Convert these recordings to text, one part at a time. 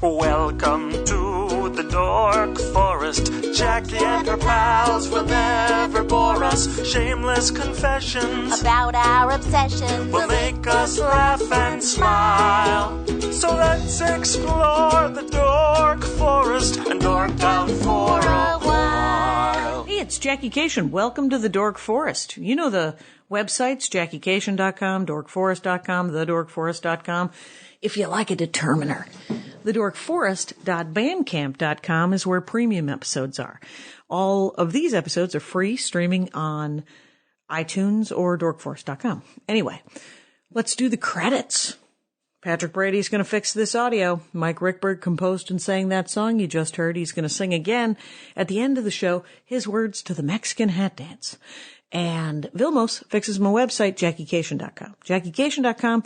Welcome to the Dork Forest. Jackie and her pals will never bore us. Shameless confessions about our obsession will make us laugh and smile. So let's explore the Dork Forest and dork out for a while. Hey, it's Jackie Cation. Welcome to the Dork Forest. You know the websites, JackieCation.com, DorkForest.com, TheDorkForest.com. If you like a determiner. TheDorkForest.bandcamp.com is where premium episodes are. All of these episodes are free, streaming on iTunes or DorkForest.com. Anyway, let's do the credits. Patrick Brady's going to fix this audio. Mike Rickberg composed and sang that song you just heard. He's going to sing again at the end of the show his words to the Mexican hat dance. And Vilmos fixes my website, JackieCation.com. JackieCation.com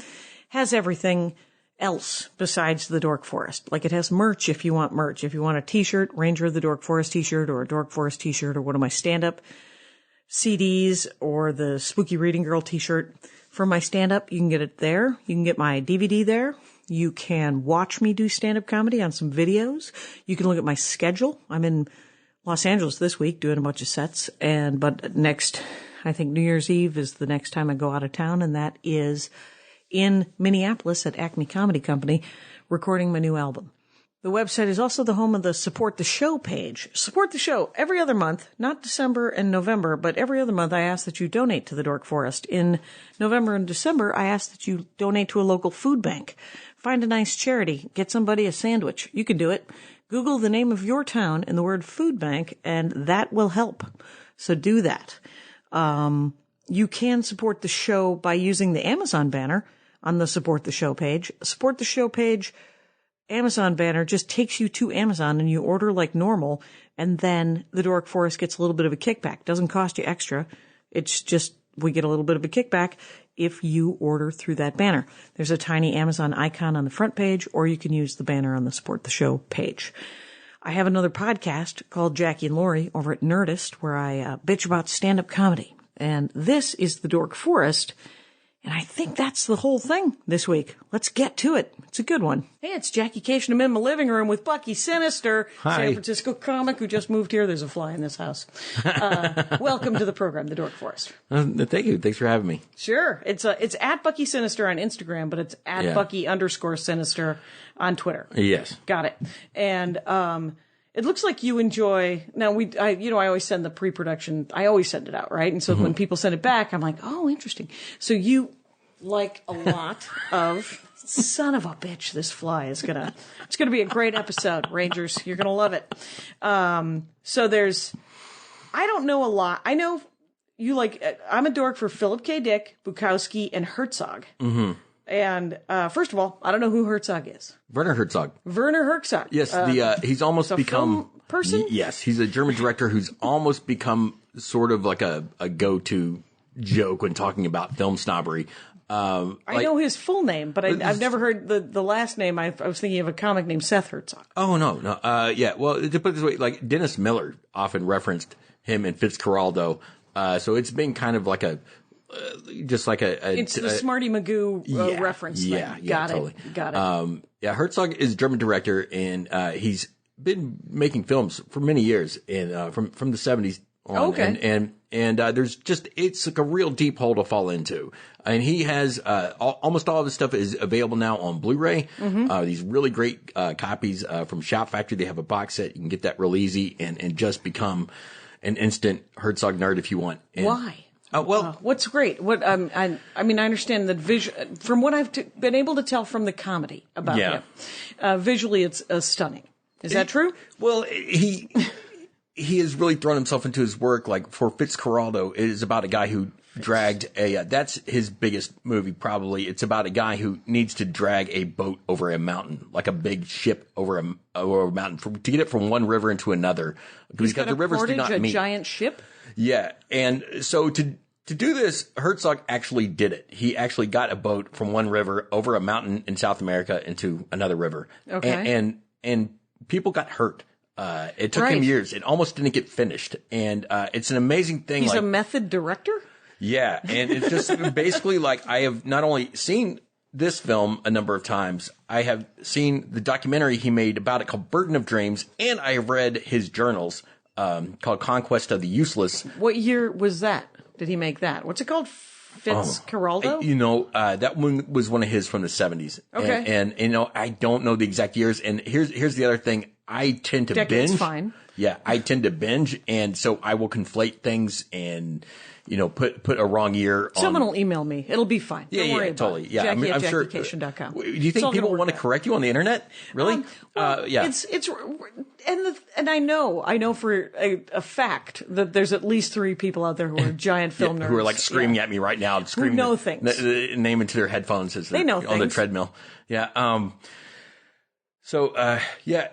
has everything else besides the Dork Forest. Like, it has merch if you want merch. If you want a t-shirt, Ranger of the Dork Forest t-shirt, or a Dork Forest t-shirt, or one of my stand-up CDs, or the Spooky Reading Girl t-shirt from my stand-up, you can get it there. You can get my DVD there. You can watch me do stand-up comedy on some videos. You can look at my schedule. I'm in Los Angeles this week doing a bunch of sets, but next, I think New Year's Eve is the next time I go out of town, and that is in Minneapolis at Acme Comedy Company, recording my new album. The website is also the home of the Support the Show page. Support the show every other month, not December and November, but every other month I ask that you donate to the Dork Forest. In November and December, I ask that you donate to a local food bank. Find a nice charity. Get somebody a sandwich. You can do it. Google the name of your town and the word food bank, and that will help. So do that. You can support the show by using the Amazon banner on the Support the Show page. Support the Show page, Amazon banner just takes you to Amazon and you order like normal, and then the Dork Forest gets a little bit of a kickback. Doesn't cost you extra. It's just we get a little bit of a kickback if you order through that banner. There's a tiny Amazon icon on the front page, or you can use the banner on the Support the Show page. I have another podcast called Jackie and Laurie over at Nerdist, where I bitch about stand-up comedy. And this is the Dork Forest. And I think that's the whole thing this week. Let's get to it. It's a good one. Hey, it's Jackie Cation. I'm in my living room with Bucky Sinister, Hi. San Francisco comic who just moved here. There's a fly in this house. Welcome to the program, The Dork Forest. Thank you. Thanks for having me. Sure. It's at Bucky Sinister on Instagram, but it's at Bucky_Sinister on Twitter. Yes. Got it. And it looks like you enjoy. Now I always send the pre-production. I always send it out, right? And so when people send it back, I'm like, oh, interesting. So you like a lot of. Son of a bitch! This fly is it's gonna be a great episode, Rangers. You're gonna love it. So I don't know a lot. I know you like. I'm a dork for Philip K. Dick, Bukowski, and Herzog. Mm-hmm. And first of all, I don't know who Herzog is. Werner Herzog. Werner Herzog. Yes, he's almost become film person. Yes, he's a German director who's almost become sort of like a go-to joke when talking about film snobbery. I know his full name, but I've never heard the last name. I was thinking of a comic named Seth Herzog. Oh no. Yeah. Well, to put it this way, like Dennis Miller often referenced him in Fitzcarraldo. So it's been kind of like it's the Smarty Magoo reference thing. Yeah, Got totally. it. Got it. Herzog is a German director, and he's been making films for many years, from the 70s on. Okay. And there's it's like a real deep hole to fall into. And he has almost all of his stuff is available now on Blu-ray. Mm-hmm. These really great copies from Shout Factory. They have a box set. You can get that real easy and just become an instant Herzog nerd if you want. And, why? What's great? What I understand that from what I've been able to tell from the comedy about him, visually it's stunning. Is that true? Well, he has really thrown himself into his work. Like for Fitzcarraldo, it is about a guy who dragged that's his biggest movie probably. It's about a guy who needs to drag a boat over a mountain, like a big ship over a mountain to get it from one river into another. Because the rivers do not meet. A giant ship? Yeah. And so to do this, Herzog actually did it. He actually got a boat from one river over a mountain in South America into another river. Okay. And people got hurt. It took him years. It almost didn't get finished. And it's an amazing thing. He's a method director? Yeah. And it's just basically like I have not only seen this film a number of times. I have seen the documentary he made about it called Burden of Dreams, and I have read his journals called Conquest of the Useless. What year was that? Did he make that? What's it called? Fitzcarraldo? That one was one of his from the 70s. Okay. And I don't know the exact years. And here's the other thing. I tend to Decade's binge. Fine. Yeah, I tend to binge, and so I will conflate things and put a wrong year on. Someone will email me. It'll be fine. Don't worry about totally. it. Yeah, Jackie I'm at sure. JackieCation.com. Do you think people want to correct you on the internet? Really? Yeah. It's and I know for a fact that there's at least 3 people out there who are giant film nerds who are like screaming at me right now, screaming who know things. The name into their headphones as they know on the things. treadmill. Yeah.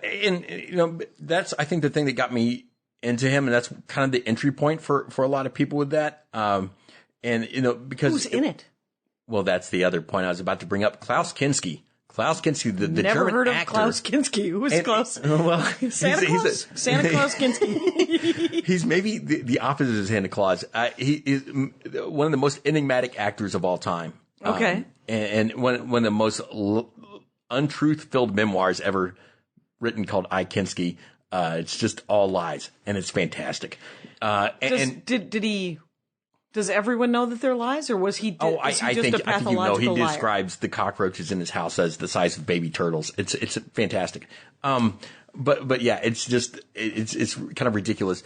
And that's I think the thing that got me into him, and that's kind of the entry point for a lot of people with that. Because who's in it? Well, that's the other point I was about to bring up. Klaus Kinski. Klaus Kinski, the Never German heard of actor. Klaus Kinski. Who is Klaus? Well, Santa Claus? Santa Claus Kinski. He's maybe the opposite of Santa Claus. He is one of the most enigmatic actors of all time. Okay. And one of the most untruth-filled memoirs ever written called I, Kinski. It's just all lies, and it's fantastic. Does everyone know that they're lies, or was he? I think a pathological He liar? describes the cockroaches in his house as the size of baby turtles. It's fantastic. But yeah, it's kind of ridiculous.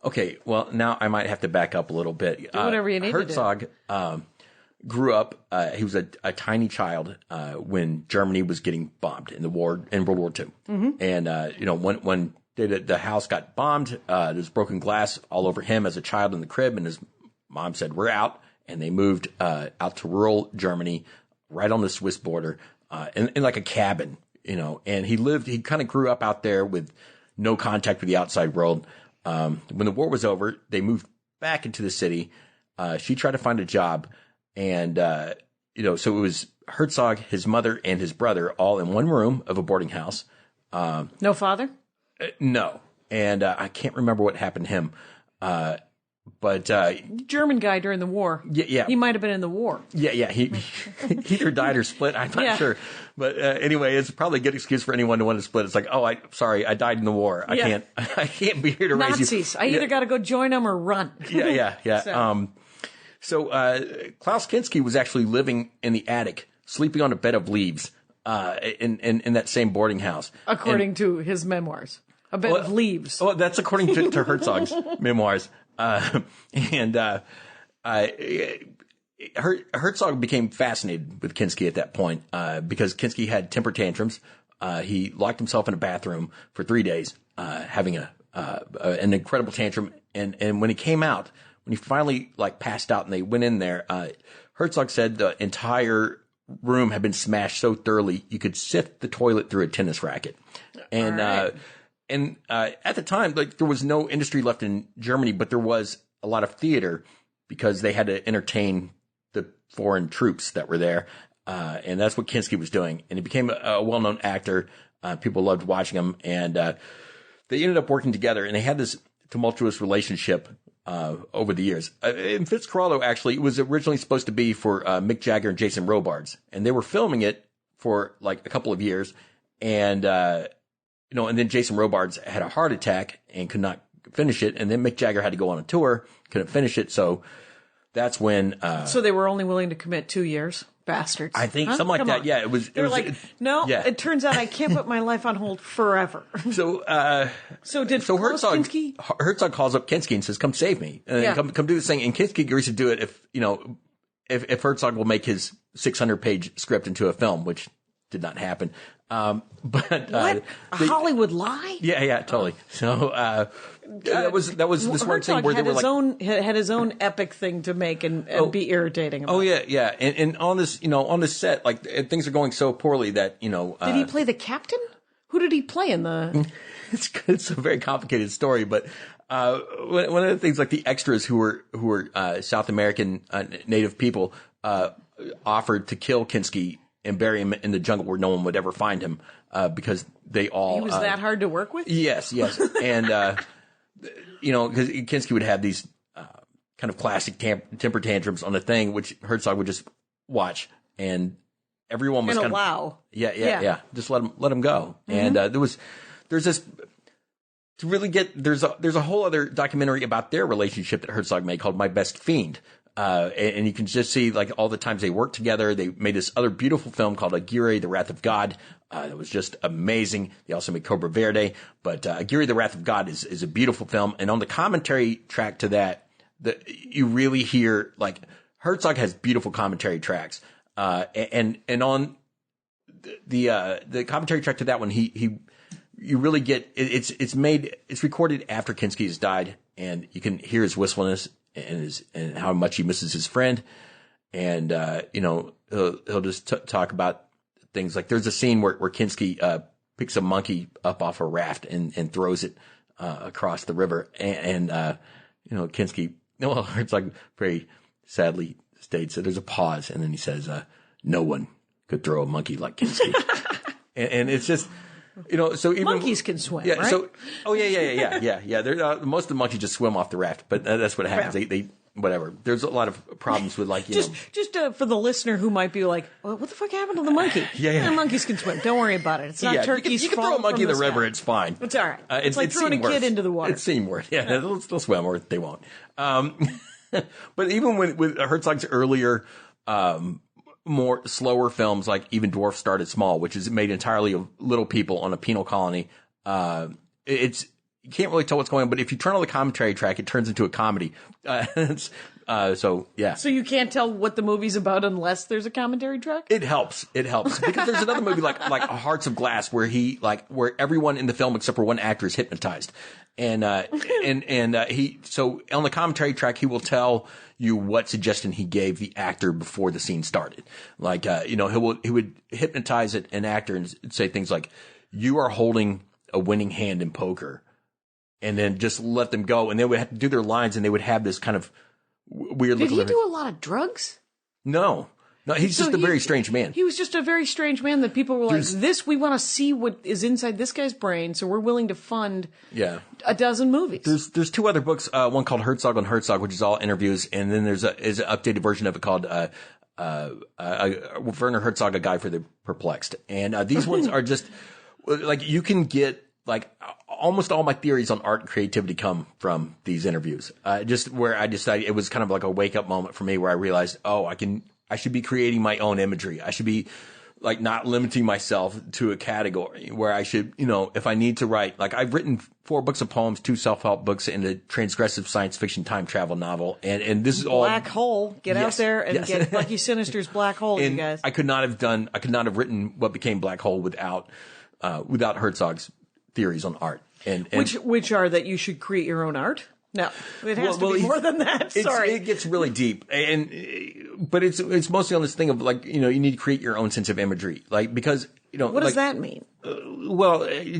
Okay, well now I might have to back up a little bit. Do whatever you need Herzog, to do. Grew up. He was a tiny child when Germany was getting bombed in World War II. Mm-hmm. And when the house got bombed, there's broken glass all over him as a child in the crib, and his mom said, "We're out," and they moved out to rural Germany, right on the Swiss border, in like a cabin, And he kind of grew up out there with no contact with the outside world. When the war was over, they moved back into the city. She tried to find a job. And, so it was Herzog, his mother, and his brother all in one room of a boarding house. No father? No. And I can't remember what happened to him. But German guy during the war. Yeah. He might have been in the war. Yeah. He either died or split. I'm not sure. But anyway, it's probably a good excuse for anyone to want to split. It's like, sorry, I died in the war. I can't be here to raise you. Nazis. I either got to go join them or run. Yeah. So Klaus Kinski was actually living in the attic, sleeping on a bed of leaves, in that same boarding house. According to his memoirs. A bed of leaves. Well, that's according to Herzog's memoirs. Herzog became fascinated with Kinski at that point, because Kinski had temper tantrums. He locked himself in a bathroom for 3 days, having an incredible tantrum. And when he came out, when he finally passed out and they went in there, Herzog said the entire room had been smashed so thoroughly you could sift the toilet through a tennis racket. And, at the time, there was no industry left in Germany, but there was a lot of theater because they had to entertain the foreign troops that were there. And that's what Kinski was doing. And he became a well-known actor. People loved watching him, and, they ended up working together, and they had this tumultuous relationship over the years. In Fitzcarraldo, actually, it was originally supposed to be for Mick Jagger and Jason Robards, and they were filming it for a couple of years, and and then Jason Robards had a heart attack and could not finish it, and then Mick Jagger had to go on a tour, couldn't finish it, so that's when. So they were only willing to commit 2 years. Bastards. I think something like that. On. Yeah, it was. No. Yeah. It turns out I can't put my life on hold forever. So Kinski? Herzog calls up Kinski and says, "Come save me, and come do this thing." And Kinski agrees to do it if Herzog will make his 600-page script into a film, which did not happen. But what? A Hollywood lie? Yeah, totally. So that was this one thing where they were had his own epic thing to make and be irritating about. Oh yeah. And on this set, things are going so poorly that Did he play the captain? Who did he play in the? It's a very complicated story, but one of the things, the extras who were South American native people offered to kill Kinski and bury him in the jungle where no one would ever find him, because they all. He was that hard to work with? Yes. And, because Kinski would have these kind of classic temper tantrums on the thing, which Herzog would just watch. And everyone was And kind of allow. yeah. Just let him go. And there's this to really get there's a whole other documentary about their relationship that Herzog made called My Best Fiend. And you can just see like all the times they worked together. They made this other beautiful film called Aguirre, The Wrath of God. It was just amazing. They also made Cobra Verde, but Aguirre, The Wrath of God is a beautiful film. And on the commentary track to that, you really hear like Herzog has beautiful commentary tracks. And on the commentary track to that one, you really get it's recorded after Kinski has died, and you can hear his wistfulness and how much he misses his friend. And he'll just talk about things like there's a scene where Kinski picks a monkey up off a raft and throws it across the river, and Kinski, Herzog very sadly states that there's a pause, and then he says, "No one could throw a monkey like Kinski," and it's just. So even Monkeys can swim, yeah. right? So, yeah. Most of the monkeys just swim off the raft, but that's what happens. Right. They whatever. There's a lot of problems with like just for the listener who might be like, well, what the fuck happened to the monkey? Yeah. Monkeys can swim. Don't worry about it. It's not turkeys. You can throw a monkey in the river. It's fine. It's all right. It's like throwing a kid into the water. It's seen worse. Yeah, they'll swim or they won't. But even with Herzog's earlier. More slower films like Even Dwarfs Started Small, which is made entirely of little people on a penal colony. You can't really tell what's going on, but if you turn on the commentary track, it turns into a comedy. So yeah. So you can't tell what the movie's about unless there's a commentary track? It helps because there's another movie like Hearts of Glass where where everyone in the film except for one actor is hypnotized. And so on the commentary track, he will tell you what suggestion he gave the actor before the scene started. Like, he would hypnotize an actor and say things like, "You are holding a winning hand in poker," and then just let them go. And they would have to do their lines, and they would have this kind of weird look. Did he do a lot of drugs? No, he's just a very strange man. He was just a very strange man that people were like, we want to see what is inside this guy's brain, so we're willing to fund a dozen movies. There's two other books, one called Herzog on Herzog, which is all interviews, and then there's an updated version of it called Werner Herzog, A Guide for the Perplexed. And these ones are just, like, you can get, like, almost all my theories on art and creativity come from these interviews. Just where I decided, it was kind of like a wake-up moment for me where I realized, I should be creating my own imagery. I should be like not limiting myself to a category where I should, if I need to write, like I've written 4 books of poems, 2 self-help books, and a transgressive science fiction time travel novel. And this is all Black Hole. Get out there and get Bucky Sinister's Black Hole, and you guys. I could not have written what became Black Hole without Herzog's theories on art. And which are that you should create your own art? No, it has to be more than that. Sorry. It gets really deep, but it's mostly on this thing of like, you need to create your own sense of imagery, like, because, what does that mean?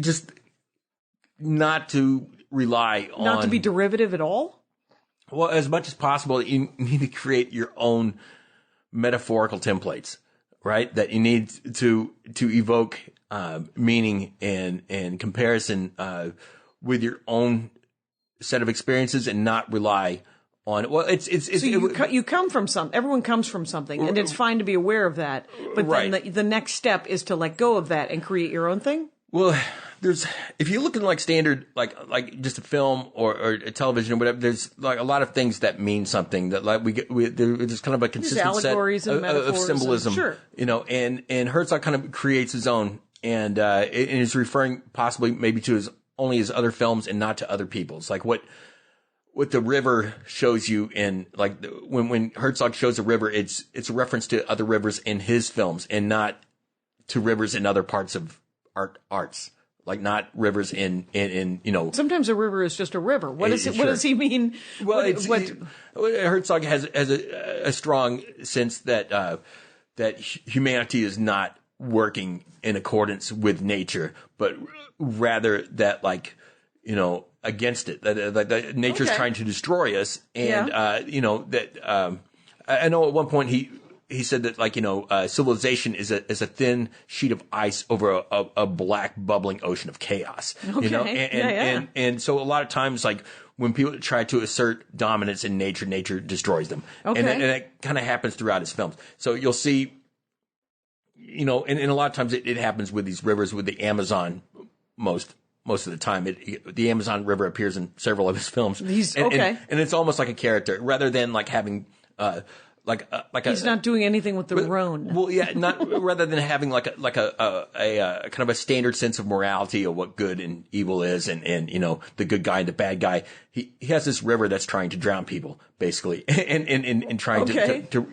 Just not to rely on, not to be derivative at all. Well, as much as possible, you need to create your own metaphorical templates, right? That you need to evoke meaning and comparison with your own set of experiences and not rely on so you come from something. Everyone comes from something, and it's fine to be aware of that. But then the next step is to let go of that and create your own thing. Well, if you look at like standard, like just a film or a television or whatever, there's like a lot of things that mean something that like there's kind of a consistent set of symbolism, sure. And Herzog kind of creates his own and is referring possibly maybe to only his other films and not to other people's. Like what the river shows you in, like, when Herzog shows a river, it's a reference to other rivers in his films and not to rivers in other parts of arts. Like not rivers in. Sometimes a river is just a river. What does he mean? Well, Herzog has a strong sense that humanity is not working in accordance with nature, but rather that, like, against it, that nature's trying to destroy us. And, I know at one point he said that, like, civilization is a thin sheet of ice over a black bubbling ocean of chaos, and so a lot of times, like, when people try to assert dominance in nature destroys them. And that kind of happens throughout his films. So you'll see, you know, and a lot of times it happens with these rivers, with the Amazon most of the time. The Amazon River appears in several of his films. And it's almost like a character rather than like having he's not doing anything with the Rhone. Well, yeah, not rather than having like a kind of a standard sense of morality of what good and evil is, and you know, the good guy and the bad guy. He has this river that's trying to drown people, basically, and trying to.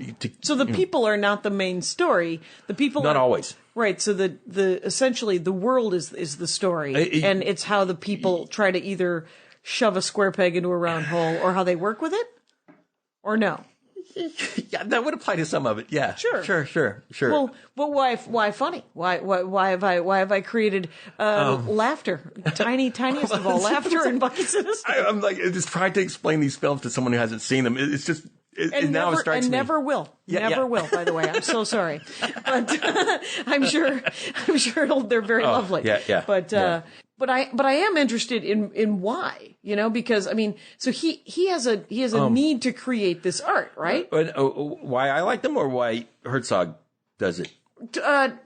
So the people are not the main story. The people not always. Right. So the essentially the world is the story, and it's how the people try to either shove a square peg into a round hole, or how they work with it, or no. Yeah, that would apply to some of it. Yeah, sure. Well, but why funny? Why have I created laughter? Tiniest of all laughter in Bucky Sinister. I'm like just trying to explain these films to someone who hasn't seen them. It's just. Now it strikes me. Never will. Never will, by the way. I'm so sorry. But I'm sure they're very lovely. Yeah. But I am interested in why, you know, because I mean, so he has a need to create this art, right? Why I like them or why Herzog does it?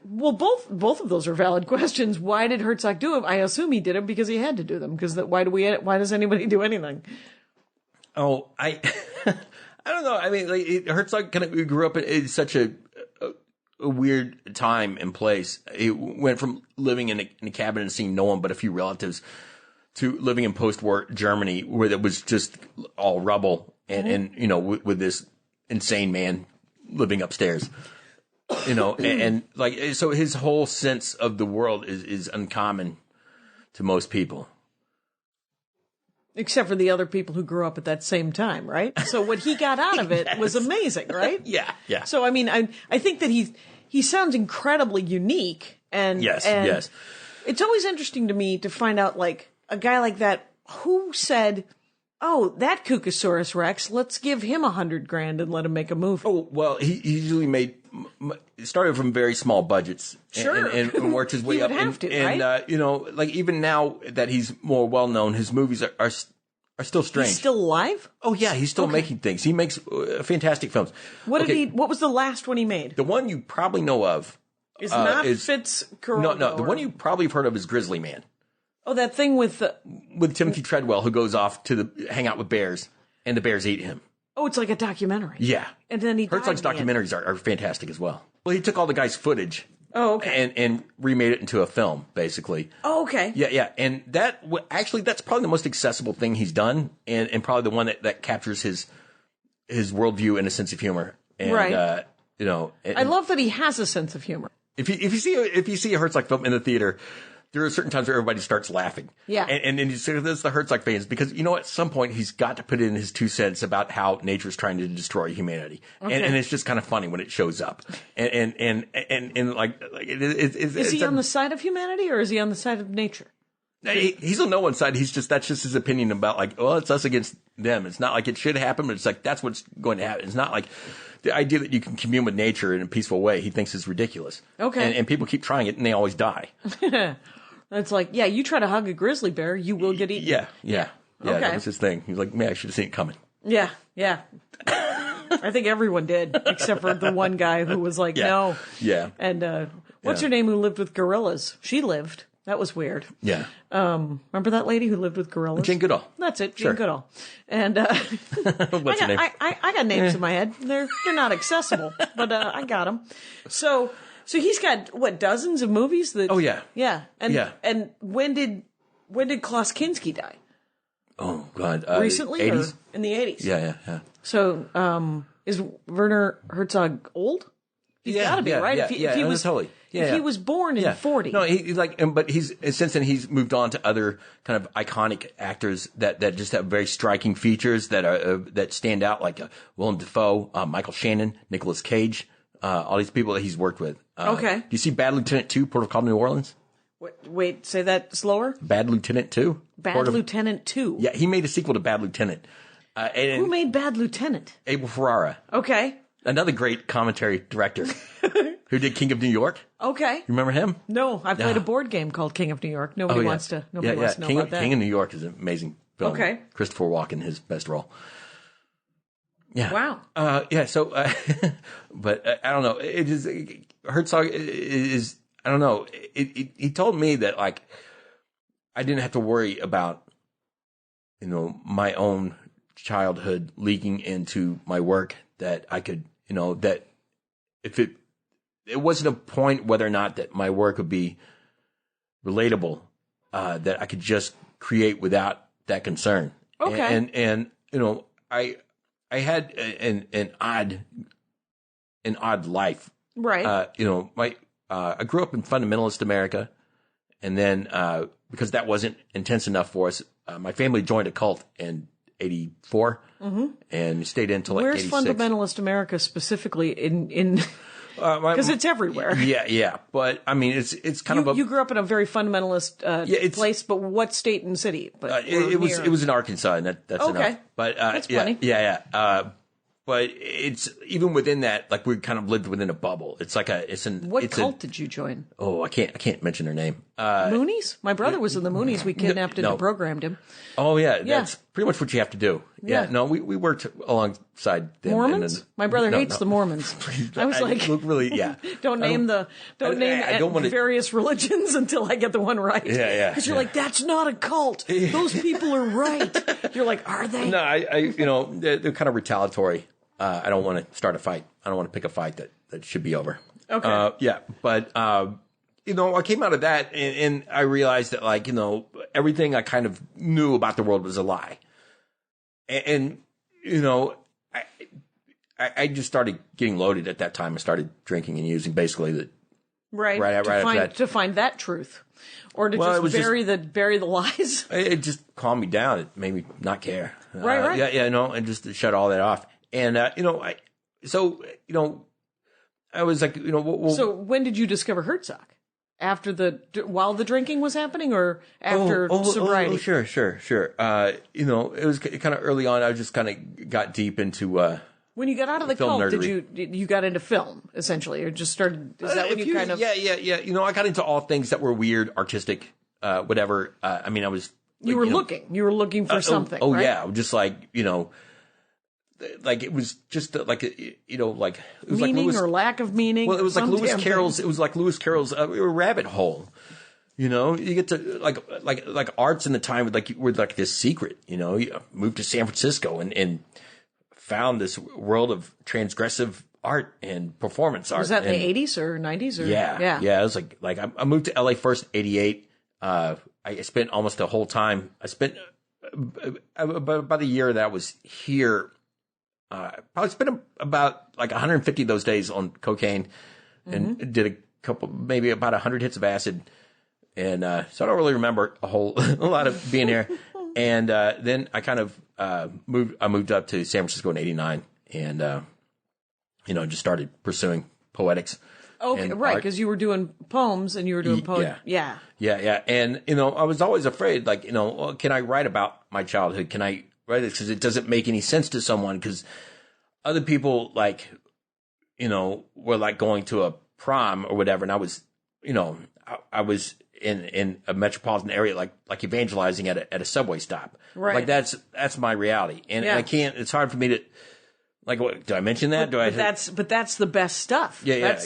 Well, both of those are valid questions. Why did Herzog do them? I assume he did them because he had to do them. Because why does anybody do anything? Oh, I don't know. I mean, like, Herzog kind of grew up in such a weird time and place. He went from living in a cabin and seeing no one but a few relatives to living in post-war Germany, where it was just all rubble and you know, with this insane man living upstairs. You know, and like, so his whole sense of the world is uncommon to most people. Except for the other people who grew up at that same time, right? So what he got out of it was amazing, right? Yeah. So I mean, I think that he sounds incredibly unique, and yes. It's always interesting to me to find out, like, a guy like that who said, "Oh, that Kookasaurus Rex, let's give him $100,000 and let him make a movie." Oh well, he usually started from very small budgets, sure, and worked his way he up. Would have to, and right? You know, like even now that he's more well known, his movies are still strange. He's still alive? Oh yeah, he's still making things. He makes fantastic films. What was the last one he made? The one you probably know of is not Fitzcarraldo. No. The one you probably have heard of is Grizzly Man. Oh, that thing with Timothy Treadwell, who goes off to hang out with bears, and the bears eat him. Oh, it's like a documentary. Yeah. And then Herzog's documentaries are fantastic as well. Well, he took all the guy's footage. Oh, okay. And remade it into a film, basically. Oh, okay. Yeah. And that's probably the most accessible thing he's done, and probably the one that captures his worldview and a sense of humor. And, right. You know, I love that he has a sense of humor. If you see a Herzog film in the theater, there are certain times where everybody starts laughing. Yeah. And you say that's the Herzog fans, because you know at some point he's got to put in his 2 cents about how nature's trying to destroy humanity. Okay. And it's just kind of funny when it shows up. And like it's Is he on the side of humanity or is he on the side of nature? He's on no one's side. That's just his opinion about, like, well, it's us against them. It's not like it should happen, but it's like that's what's going to happen. It's not like the idea that you can commune with nature in a peaceful way. He thinks is ridiculous. Okay. And people keep trying it and they always die. It's like, yeah, you try to hug a grizzly bear, you will get eaten. Yeah. Okay. That was his thing. He's like, man, I should have seen it coming. Yeah. I think everyone did, except for the one guy who was like, no. Yeah. And what's her name who lived with gorillas? She lived. That was weird. Yeah. Remember that lady who lived with gorillas? Jane Goodall. That's it, Jane Sure. Goodall. And What's her name? I got names in my head. They're not accessible, but I got them. So he's got what, dozens of movies that. Oh yeah. Yeah. And Yeah. and when did Klaus Kinski die? Oh God. Recently 80s? or in the 80s? Yeah. So is Werner Herzog old? He's got to be, right? Yeah, If he was totally. If he was born in 40. No, but since then he's moved on to other kind of iconic actors that just have very striking features that stand out, like Willem Dafoe, Michael Shannon, Nicolas Cage, all these people that he's worked with. Okay. Do you see Bad Lieutenant 2, Port of Call, New Orleans? Wait, say that slower. Bad Lieutenant 2? Bad Lieutenant 2? Yeah, he made a sequel to Bad Lieutenant. Who made Bad Lieutenant? Abel Ferrara. Okay. Another great commentary director who did King of New York. Okay. You remember him? No, I played a board game calledKing of New York. Nobody wants to know about that. King of New York is an amazing film. Okay. Christopher Walken, his best role. Yeah. Wow. Yeah. So, but I don't know. It is Herzog is I don't know. He told me that like I didn't have to worry about my own childhood leaking into my work. That I could that if it wasn't a point whether or not that my work would be relatable, that I could just create without that concern. Okay. And I had an odd life. Right. I grew up in fundamentalist America, and then because that wasn't intense enough for us, my family joined a cult in '84, and stayed in until like Where's 86. fundamentalist America specifically in because it's everywhere. Yeah. But I mean, it's kind of You grew up in a very fundamentalist place, but what state and city? But it was in Arkansas, and that's okay. enough. But That's yeah, plenty. yeah. But it's even within that, like we kind of lived within a bubble. It's like What cult did you join? I can't mention their name. Moonies? My brother was in the Moonies. We kidnapped and no. deprogrammed him. Oh yeah, that's pretty much what you have to do. Yeah. No, we worked alongside them. Mormons? My brother hates the Mormons. I was like, look, really, yeah. don't name various religions until I get the one right. Yeah. Because you're like, that's not a cult. Those people are right. You're like, are they? No, they're kind of retaliatory. I don't want to start a fight. I don't want to pick a fight that should be over. Okay. Yeah, but I came out of that and I realized that like everything I kind of knew about the world was a lie, and I just started getting loaded at that time. I started drinking and using basically right after that. To find that truth, or to bury the lies. It just calmed me down. It made me not care. Right. Yeah, and just to shut all that off. And I was like, So when did you discover Herzog? While the drinking was happening, or after sobriety? Sure. It was kind of early on. I just kind of got deep into. When you got out of the cult, nerdery. did you got into film essentially, or just started? Is that when you kind of? Yeah. I got into all things that were weird, artistic, whatever. I mean, I was. You were looking for something. Oh right? yeah, just like like it was just like it was meaning like Lewis, or lack of meaning. Well, it was like Lewis Carroll's. Thing. It was like Lewis Carroll's rabbit hole. You get to like arts in the time were like this secret. You moved to San Francisco and found this world of transgressive art and performance art. Was that in the 80s or 90s? Or? Yeah. It was like I moved to LA first in '88. I spent almost the whole time. I spent about a year that I was here. Probably spent about like 150 of those days on cocaine, and did a couple, maybe about 100 hits of acid, and so I don't really remember a lot of being here. And then I kind of moved up to San Francisco in '89, and just started pursuing poetics. Okay, right, because you were doing poems and you were doing poetry. Yeah. And I was always afraid, like, can I write about my childhood? Can I write this? Because it doesn't make any sense to someone. Because other people, like, were like going to a prom or whatever, and I was, I was in a metropolitan area, like evangelizing at a subway stop. Right. Like that's my reality, and I can't. It's hard for me to. Like, what, do I mention that? But that's the best stuff. Yeah.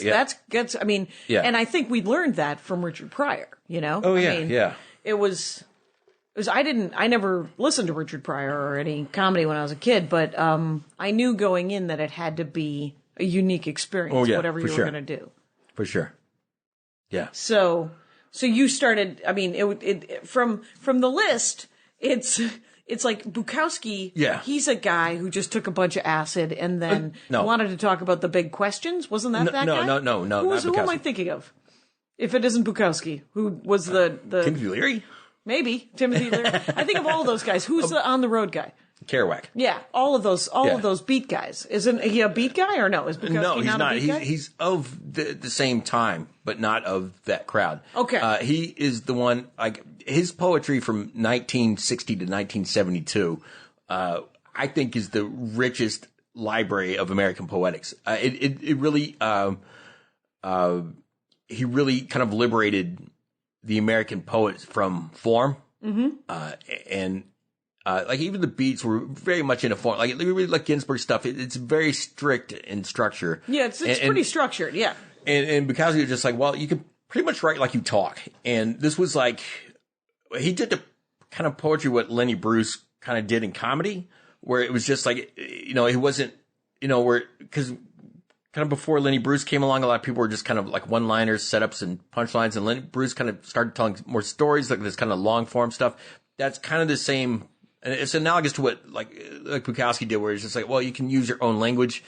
That's I mean, and I think we learned that from Richard Pryor, Oh, yeah, It was, I never listened to Richard Pryor or any comedy when I was a kid, but I knew going in that it had to be a unique experience, whatever you were going to do. For sure. Yeah. So you started, I mean, it from the list, it's like Bukowski. Yeah. He's a guy who just took a bunch of acid and then wanted to talk about the big questions. Wasn't that that guy? No. Who am I thinking of? If it isn't Bukowski, who was the Timothy Leary? Maybe Timothy Leary. I think of all those guys. Who's the on the road guy? Kerouac. Yeah, all of those beat guys. Isn't he a beat guy or no? Is Bukowski not a beat guy? He's of the same time, but not of that crowd. Okay. He is the one, like, his poetry from 1960 to 1972, I think is the richest library of American poetics. It really, he really kind of liberated the American poets from form. Mm-hmm. And like even the beats were very much in a form. Like really like Ginsberg stuff. It's very strict in structure. Yeah, it's pretty structured. Yeah. And Bukowski was just like, well, you can pretty much write like you talk. And this was like, he did the kind of poetry what Lenny Bruce kind of did in comedy, where it was just like, it wasn't, where, because kind of before Lenny Bruce came along, a lot of people were just kind of like one-liners, setups, and punchlines. And Lenny Bruce kind of started telling more stories, like this kind of long-form stuff. That's kind of the same. And it's analogous to what like Bukowski did, where it's just like, well, you can use your own language.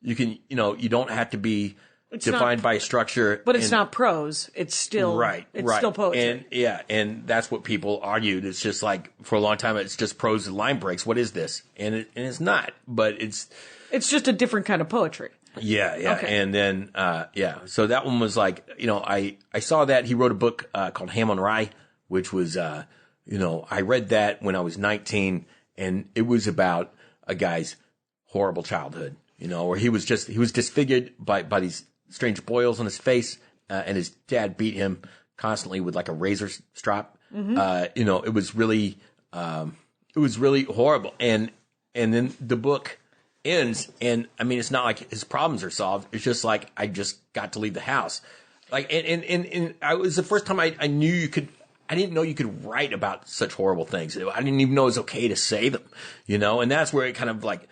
You can, you don't have to be defined by a structure. But it's not prose. It's still right. Still poetry. And that's what people argued. It's just like for a long time, it's just prose and line breaks. What is this? And it's not. But it's just a different kind of poetry. Yeah. Okay. And then so that one was like, I saw that he wrote a book called Ham on Rye, which was I read that when I was 19, and it was about a guy's horrible childhood, where he was disfigured by these strange boils on his face, and his dad beat him constantly with like a razor strop. Mm-hmm. It was really horrible. And then the book ends, and I mean, it's not like his problems are solved. It's just like, I just got to leave the house. Like, and I was the first time I knew you could. I didn't know you could write about such horrible things. I didn't even know it was okay to say them, and that's where it kind of like, it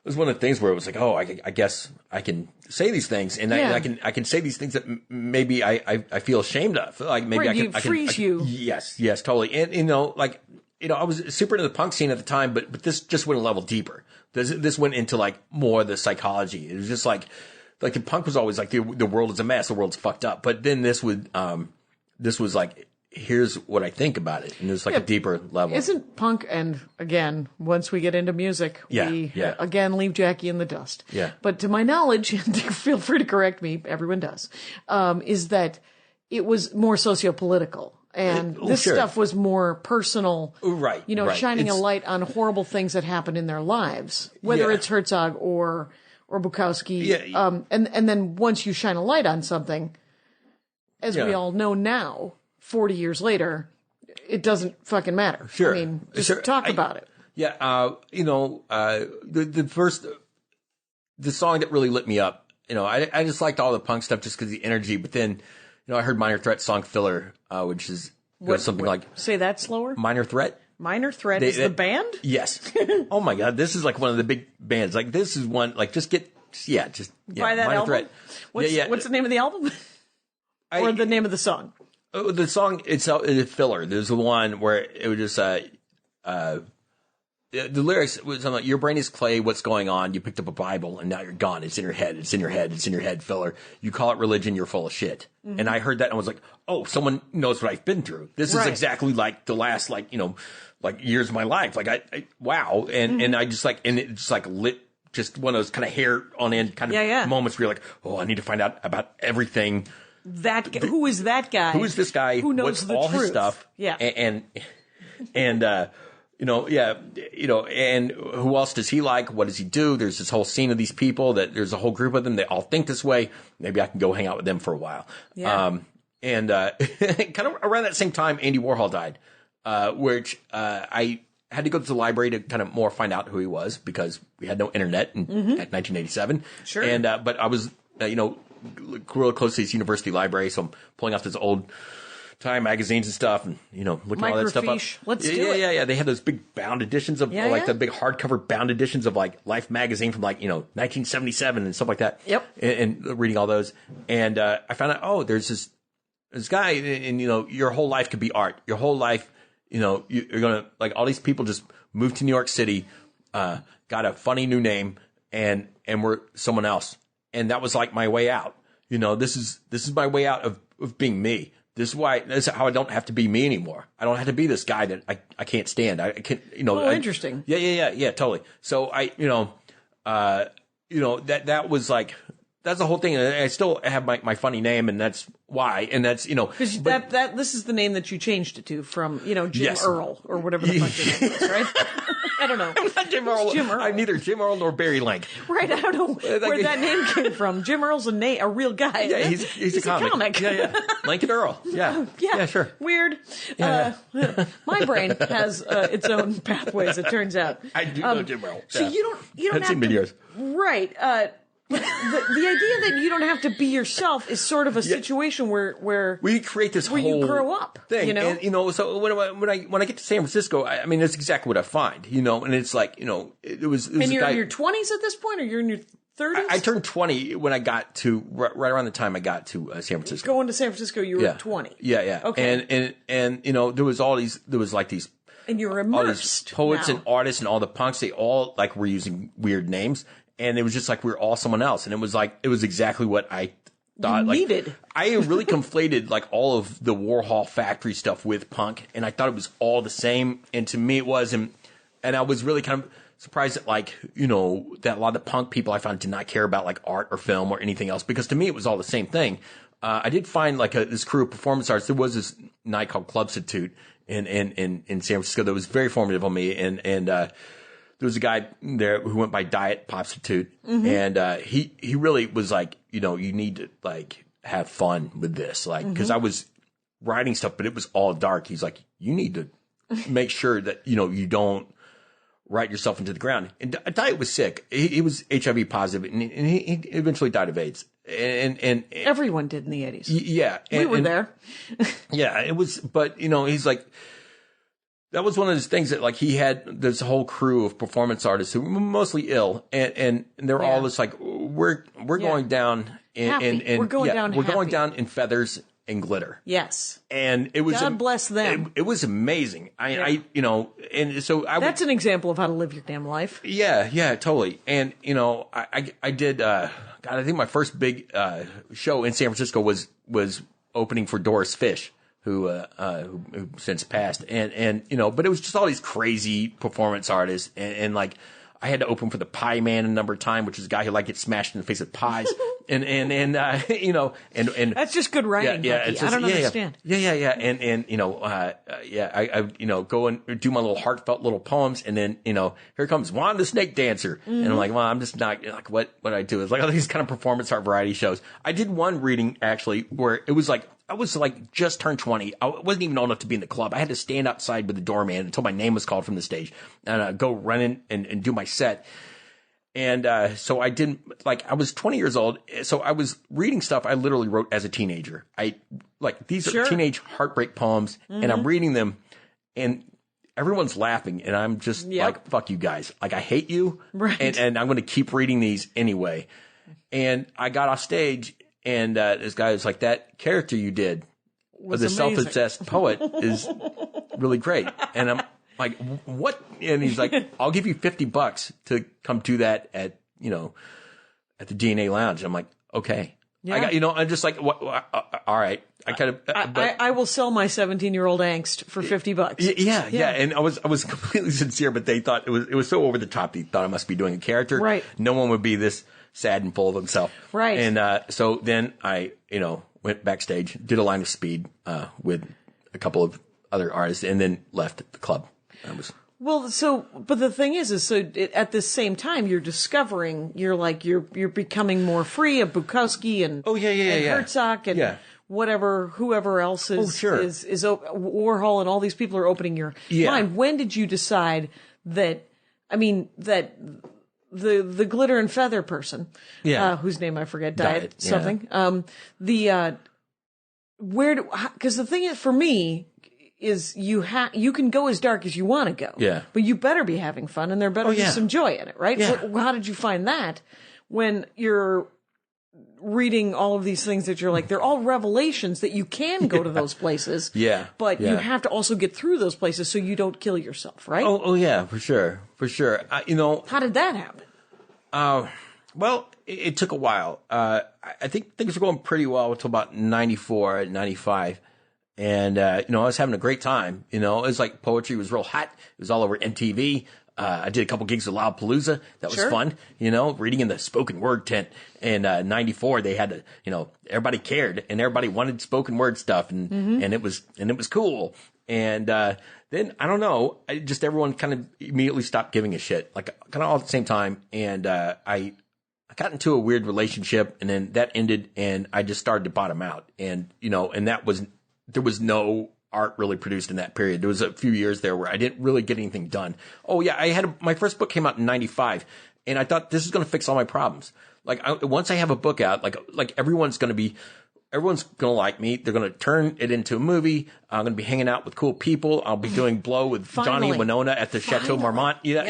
was one of the things where it was like, oh, I guess I can say these things, and I can say these things that maybe I feel ashamed of. Like maybe I can. Yes, totally. And I was super into the punk scene at the time, but this just went a level deeper. This went into like more of the psychology. It was just like the punk was always like the world is a mess, the world's fucked up. But then this was like, here's what I think about it. And there's like a deeper level. Isn't punk, and again, once we get into music, we again leave Jackie in the dust. Yeah. But to my knowledge, and feel free to correct me, everyone does, is that it was more socio-political. And this stuff was more personal. Right. Shining a light on horrible things that happen in their lives, whether it's Herzog or Bukowski. Yeah. And then once you shine a light on something, as we all know now, 40 years later, it doesn't fucking matter. Sure. I mean, just talk about it. Yeah. The song that really lit me up, I just liked all the punk stuff just because the energy, but then, I heard Minor Threat's song Filler, which is something like. Say that slower? Minor Threat. Minor Threat is the band? Yes. Oh my God. This is like one of the big bands. Like this is one, like just buy that Minor album. Threat. What's the name of the album? Or the name of the song? The song itself is Filler. There's one where it was just the lyrics was something like, your brain is clay, what's going on? You picked up a Bible and now you're gone. It's in your head. It's in your head. It's in your head. Filler. You call it religion. You're full of shit. Mm-hmm. And I heard that and I was like, oh, someone knows what I've been through. This is exactly like the last, like years of my life. Like wow. And I just like, and it just like lit just one of those kind of hair on end kind of moments where you're like, oh, I need to find out about everything. Who is that guy? Who is this guy? Who knows what's the all truth? His stuff? Yeah. And and who else does he like? What does he do? There's this whole scene of these people that there's a whole group of them. They all think this way. Maybe I can go hang out with them for a while. Yeah. Kind of around that same time, Andy Warhol died, which I had to go to the library to kind of more find out who he was because we had no internet at 1987. Sure. And but I was real close to his university library, so I'm pulling out those old Time magazines and stuff, and looking all that stuff up. Let's do it. Yeah. They had those big bound editions of the big hardcover bound editions of like Life magazine from 1977 and stuff like that. Yep. And reading all those, and I found out there's this guy, and your whole life could be art. Your whole life, you're gonna like all these people just moved to New York City, got a funny new name, and we're someone else, and that was like my way out. This is my way out of being me. This is how I don't have to be me anymore. I don't have to be this guy that I can't stand. I can't, interesting. Yeah, totally. So that was like, that's the whole thing. I still have my funny name, and that's why. And that's, because this is the name that you changed it to from, Jim Earl or whatever the fuck your name was, right? I don't know. I'm not Jim Earl. Jim Earl. I'm neither Jim Earl nor Barry Lank. Right, I don't know where that name came from. Jim Earl's a real guy. Yeah, he's a comic. Yeah. Lincoln Earl. Yeah. Yeah, sure. Weird. Yeah. My brain has its own pathways, it turns out. I do know Jim Earl. So you don't I've have seen to. videos. Right. The idea that you don't have to be yourself is sort of a situation where we create this where whole you grow up thing, you know? And so when I get to San Francisco, I mean that's exactly what I find, and it's like it was. And you're in your 20s at this point, or you're in your 30s? I turned 20 when I got to right around the time I got to San Francisco. Going to San Francisco, you were 20. Yeah. Okay. And there was like these. And you're all these immersed. poets now. and artists and all the punks, they all like were using weird names. And it was just like we were all someone else. And it was exactly what I thought. You needed. I really conflated like all of the Warhol Factory stuff with punk. And I thought it was all the same. And to me it wasn't. And I was really kind of surprised that that a lot of the punk people I found did not care about like art or film or anything else. Because to me it was all the same thing. I did find like this crew of performance artists. There was this night called Club Substitute in San Francisco that was very formative on me. And there was a guy there who went by Diet Popstitute, and he really was like, you need to like have fun with this, like because I was writing stuff, but it was all dark. He's like, you need to make sure that you don't write yourself into the ground. And Diet was sick. He was HIV positive, and he eventually died of AIDS. And everyone did in the 80s. Yeah, we were there. Yeah, it was. But he's like. That was one of those things that like he had this whole crew of performance artists who were mostly ill and they're all just like we're going down we're going down in feathers and glitter. Yes. And it was God bless them. It was amazing. And so that's an example of how to live your damn life. Yeah, totally. And I did God, I think my first big show in San Francisco was opening for Doris Fish. Who since passed, and but it was just all these crazy performance artists, and like I had to open for the Pie Man a number of times, which is a guy who gets smashed in the face with pies, and that's just good writing. Yeah, Bucky. I don't understand. Yeah, I go and do my little heartfelt little poems, and then here comes Juan the Snake Dancer, and I'm like, well, I'm just not like what I do. It's like all these kind of performance art variety shows. I did one reading actually where it was like. I was like just turned 20. I wasn't even old enough to be in the club. I had to stand outside with the doorman until my name was called from the stage and go run in and do my set. And so I didn't I was 20 years old. So I was reading stuff I literally wrote as a teenager. These are teenage heartbreak poems and I'm reading them and everyone's laughing and I'm just like, fuck you guys. Like I hate you. Right. And I'm going to keep reading these anyway. And I got off stage. And this guy was like, that character you did, the self-obsessed poet, is really great. And I'm like, what? And he's like, I'll give you $50 to come do that at the DNA Lounge. I'm like, okay. Yeah. I'm just like, what, all right. I will sell my 17-year-old angst for $50. Yeah. And I was completely sincere, but they thought it was so over the top. They thought I must be doing a character. Right. No one would be this sad and full of himself. Right. And so then I, went backstage, did a line of Speed with a couple of other artists, and then left the club. But the thing is at the same time, you're discovering, you're becoming more free of Bukowski and Herzog and whoever else is Warhol and all these people are opening your mind. When did you decide that the glitter and feather person, whose name I forget, Diet something. Because the thing is, for me, is you can go as dark as you want to go, but you better be having fun, and there better be some joy in it, right? Yeah. So how did you find that when you're reading all of these things that you're like, they're all revelations that you can go to those places, but you have to also get through those places so you don't kill yourself, right? Oh yeah, for sure. How did that happen? Well, it took a while. I think things were going pretty well until about 94, 95. And, I was having a great time. It was like poetry was real hot. It was all over MTV. I did a couple gigs with Loudpalooza. That was fun, reading in the spoken word tent. In 94, they had to, everybody cared and everybody wanted spoken word stuff and it was cool. And then I don't know, everyone kind of immediately stopped giving a shit, like kind of all at the same time. And I got into a weird relationship and then that ended and I just started to bottom out. And, and there was no art really produced in that period. There was a few years there where I didn't really get anything done. Oh yeah, my first book came out in 95 and I thought this is going to fix all my problems. Like once I have a book out, like everyone's going to like me. They're going to turn it into a movie. I'm going to be hanging out with cool people. I'll be doing blow with Johnny and Winona at the Chateau Marmont. Yeah.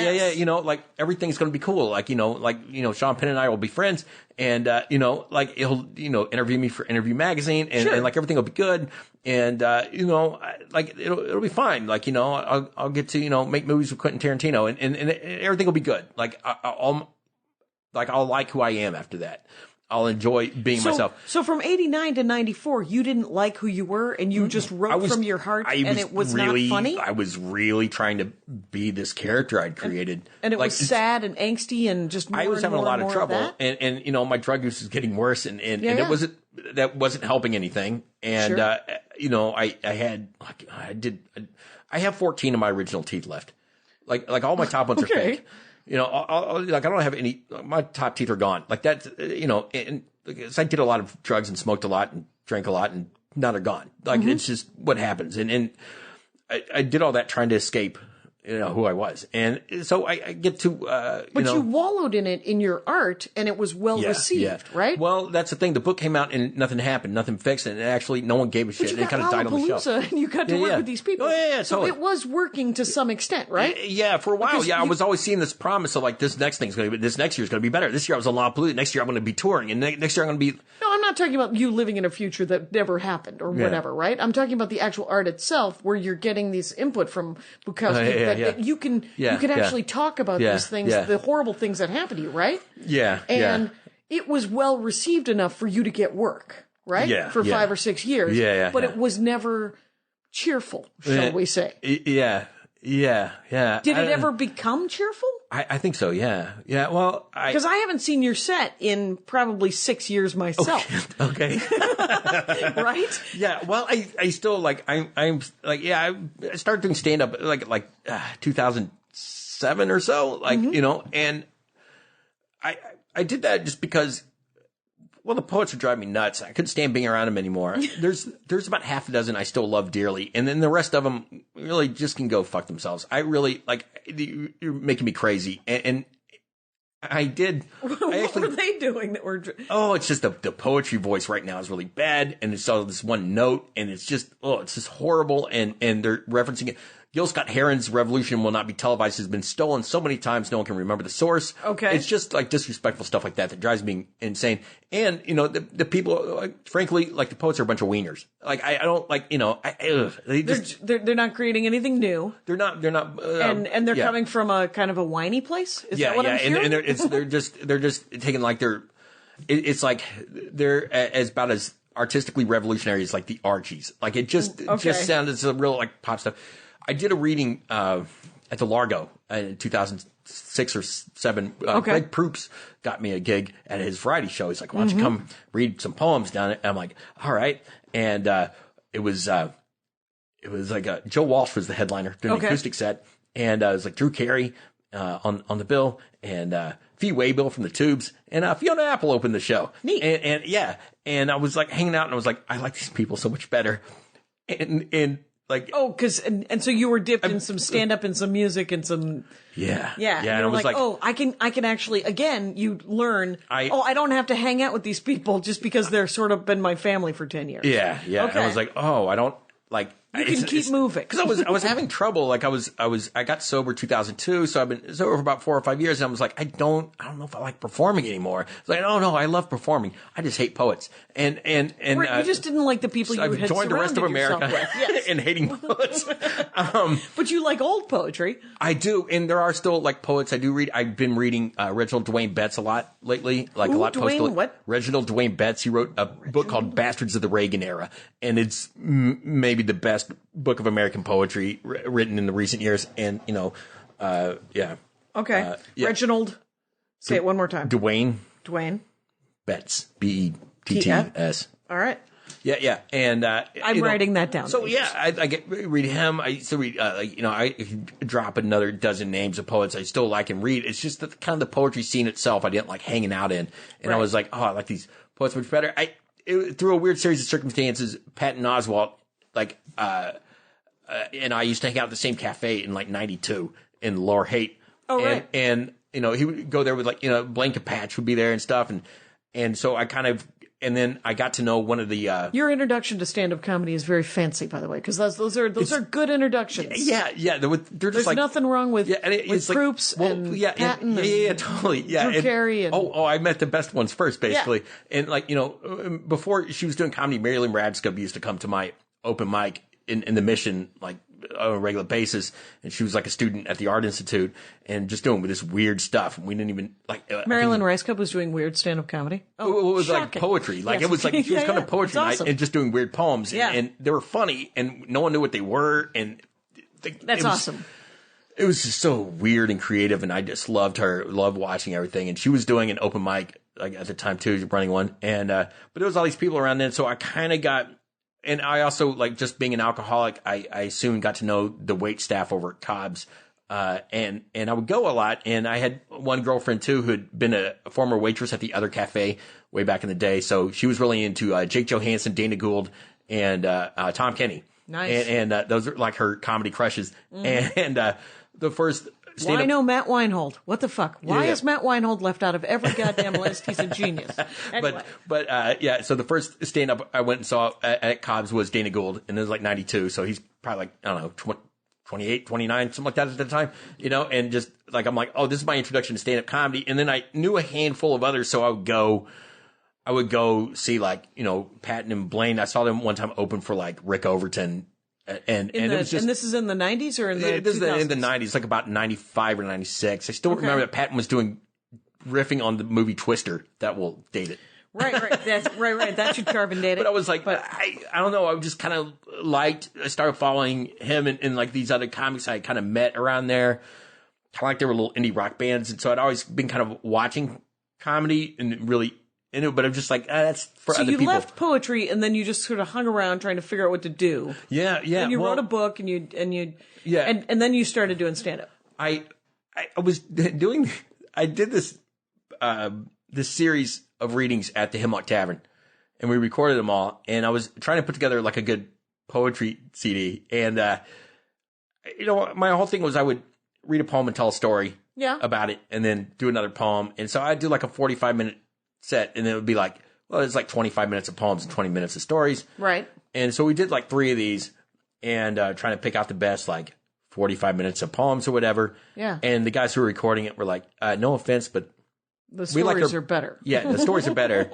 Everything's going to be cool. Sean Penn and I will be friends and, he'll, interview me for Interview Magazine and everything will be good. And, it'll be fine. I'll get to, make movies with Quentin Tarantino and everything will be good. I'll like who I am after that. I'll enjoy being myself. So from 89 to 94, you didn't like who you were and you just wrote from your heart and it was really, not funny? I was really trying to be this character I'd created. And it was sad and angsty and just more I was having a lot of trouble. And my drug use was getting worse and that wasn't helping anything. And, I have 14 of my original teeth left. Like all my top ones are fake. I don't have any, my top teeth are gone. Like that, and because I did a lot of drugs and smoked a lot and drank a lot and now they're gone. It's just what happens. And I did all that trying to escape, who I was. And so I get to, But you wallowed in it in your art and it was well received, right? Well, that's the thing. The book came out and nothing happened, nothing fixed. And actually no one gave a shit. It kind of died on the shelf. And you got to work with these people. So it was working to some extent, right? Yeah, for a while. I was always seeing this promise of this next year's going to be better. This year I was on Loudpalooza. Next year I'm going to be touring. And next year I'm going to be. No, I'm not talking about you living in a future that never happened or whatever, right? I'm talking about the actual art itself where you're getting these input from Bukowski that you can actually talk about these things, the horrible things that happen to you, right? Yeah. And it was well received enough for you to get work, right? Yeah. For 5 or 6 years. But it was never cheerful, shall we say. Yeah. Did it ever become cheerful? I think so, yeah. Yeah, well, because I haven't seen your set in probably 6 years myself. Okay. Right? Yeah, well, I still, I started doing stand-up, 2007 or so, and I did that just because, well, the poets would drive me nuts. I couldn't stand being around them anymore. There's about half a dozen I still love dearly. And then the rest of them really just can go fuck themselves. I really, you're making me crazy. And I did. What were they doing that were? Oh, it's just the poetry voice right now is really bad. And it's all this one note. And it's just, it's just horrible. And they're referencing it. Gil Scott-Heron's Revolution Will Not Be Televised has been stolen so many times no one can remember the source. Okay. It's just disrespectful stuff like that drives me insane. And, the people, frankly, the poets are a bunch of wieners. I don't they're not creating anything new. They're not, and they're coming from a kind of a whiny place. Is that what I'm hearing? And they're just taking it's like they're as about as artistically revolutionary as the Archies. It just sounded as a real pop stuff. I did a reading at the Largo in 2006 or 7. Greg Proops got me a gig at his variety show. He's like, "Why don't you come read some poems down it?" And I'm like, "All right." And it was Joe Walsh was the headliner doing the acoustic set, and it was Drew Carey on the bill, and Fee Waybill from the Tubes, and Fiona Apple opened the show. Neat. And I was hanging out, and I was I like these people so much better, and. So you were dipped in some stand up and some music and some yeah. And it was I can actually again you learn I don't have to hang out with these people just because they're sort of been my family for 10 years. Yeah. Okay. And I was I don't you can keep moving because I was having trouble. I got sober 2002, so I've been sober for about 4 or 5 years. And I was I don't know if I like performing anymore. It's no, I love performing. I just hate poets. And you just didn't like the people you I've had joined the rest of America yes. in hating poets. But you like old poetry. I do, and there are still poets I do read. I've been reading Reginald Dwayne Betts a lot lately, a lot what? Reginald Dwayne Betts. He wrote a book called Bastards of the Reagan Era, and it's maybe the best book of American poetry written in the recent years. And Yeah. Okay. yeah. Reginald. Say it one more time. Dwayne Dwayne. Betts. Betts. All right. Yeah. And I'm writing that down. So yeah, I read him. I used to read, I drop another dozen names of poets I still like and read. It's just that kind of the poetry scene itself I didn't like hanging out in. And I was like, oh, I like these poets much better. Through a weird series of circumstances, Patton Oswalt, and I used to hang out at the same cafe in like 92 in Lower Haight. Oh, right. And he would go there with Blanca Patch would be there and stuff. And so I kind of, and then I got to know one of the, Your introduction to stand-up comedy is very fancy, by the way, because those are good introductions. Yeah. They're just There's nothing wrong with groups and Patton and totally. Yeah. Drew Carey and I met the best ones first, basically. Yeah. And before she was doing comedy, Marilyn Radska used to come to my open mic in the Mission, on a regular basis, and she was like a student at the Art Institute and just doing this weird stuff. And we didn't even Marilyn Rice Cup was doing weird stand-up comedy. Oh, it was shocking. like poetry. Yes. It was like she was kind of poetry night awesome. and just doing weird poems. Yeah. And they were funny, and no one knew what they were. And That's awesome. It was just so weird and creative, and I just loved her, loved watching everything. And she was doing an open mic at the time too, running one. And but there was all these people around then, so I kind of got. And I also, just being an alcoholic, I soon got to know the wait staff over at Cobb's. And I would go a lot. And I had one girlfriend, too, who had been a former waitress at the other cafe way back in the day. So she was really into Jake Johansson, Dana Gould, and Tom Kenny. Nice. And those are like her comedy crushes. And the first stand-up. Why no Matt Weinhold? What the fuck? Why is Matt Weinhold left out of every goddamn list? He's a genius. Anyway. But so the first stand-up I went and saw at Cobb's was Dana Gould, and it was like 92, so he's probably I don't know, 28, 29, something like that at the time, and just I'm like, oh, this is my introduction to stand-up comedy. And then I knew a handful of others, so I would go see Patton and Blaine. I saw them one time open for Rick Overton. And it was just, and this is in the 90s or in the 2000s? This is in the 90s, about 95 or 96. I still remember that Patton was riffing on the movie Twister. That will date it. Right. That's right. That should carve and date it. But I was like, I don't know. I just kind of I started following him and these other comics I kind of met around there. Kind of like they were little indie rock bands. And so I'd always been kind of watching comedy and really into it. But I'm just like, that's for other people. So you left poetry and then you just sort of hung around trying to figure out what to do. Yeah. And you wrote a book and then you started doing stand-up. I was doing, I did this series of readings at the Hemlock Tavern, and we recorded them all. And I was trying to put together a good poetry CD. And, my whole thing was I would read a poem and tell a story about it and then do another poem. And so I'd do a 45-minute set, and it would be it's 25 minutes of poems and 20 minutes of stories. Right. And so we did 3 of these and trying to pick out the best 45 minutes of poems or whatever. Yeah. And the guys who were recording it were like, no offense, but the stories are better. Yeah, the stories are better.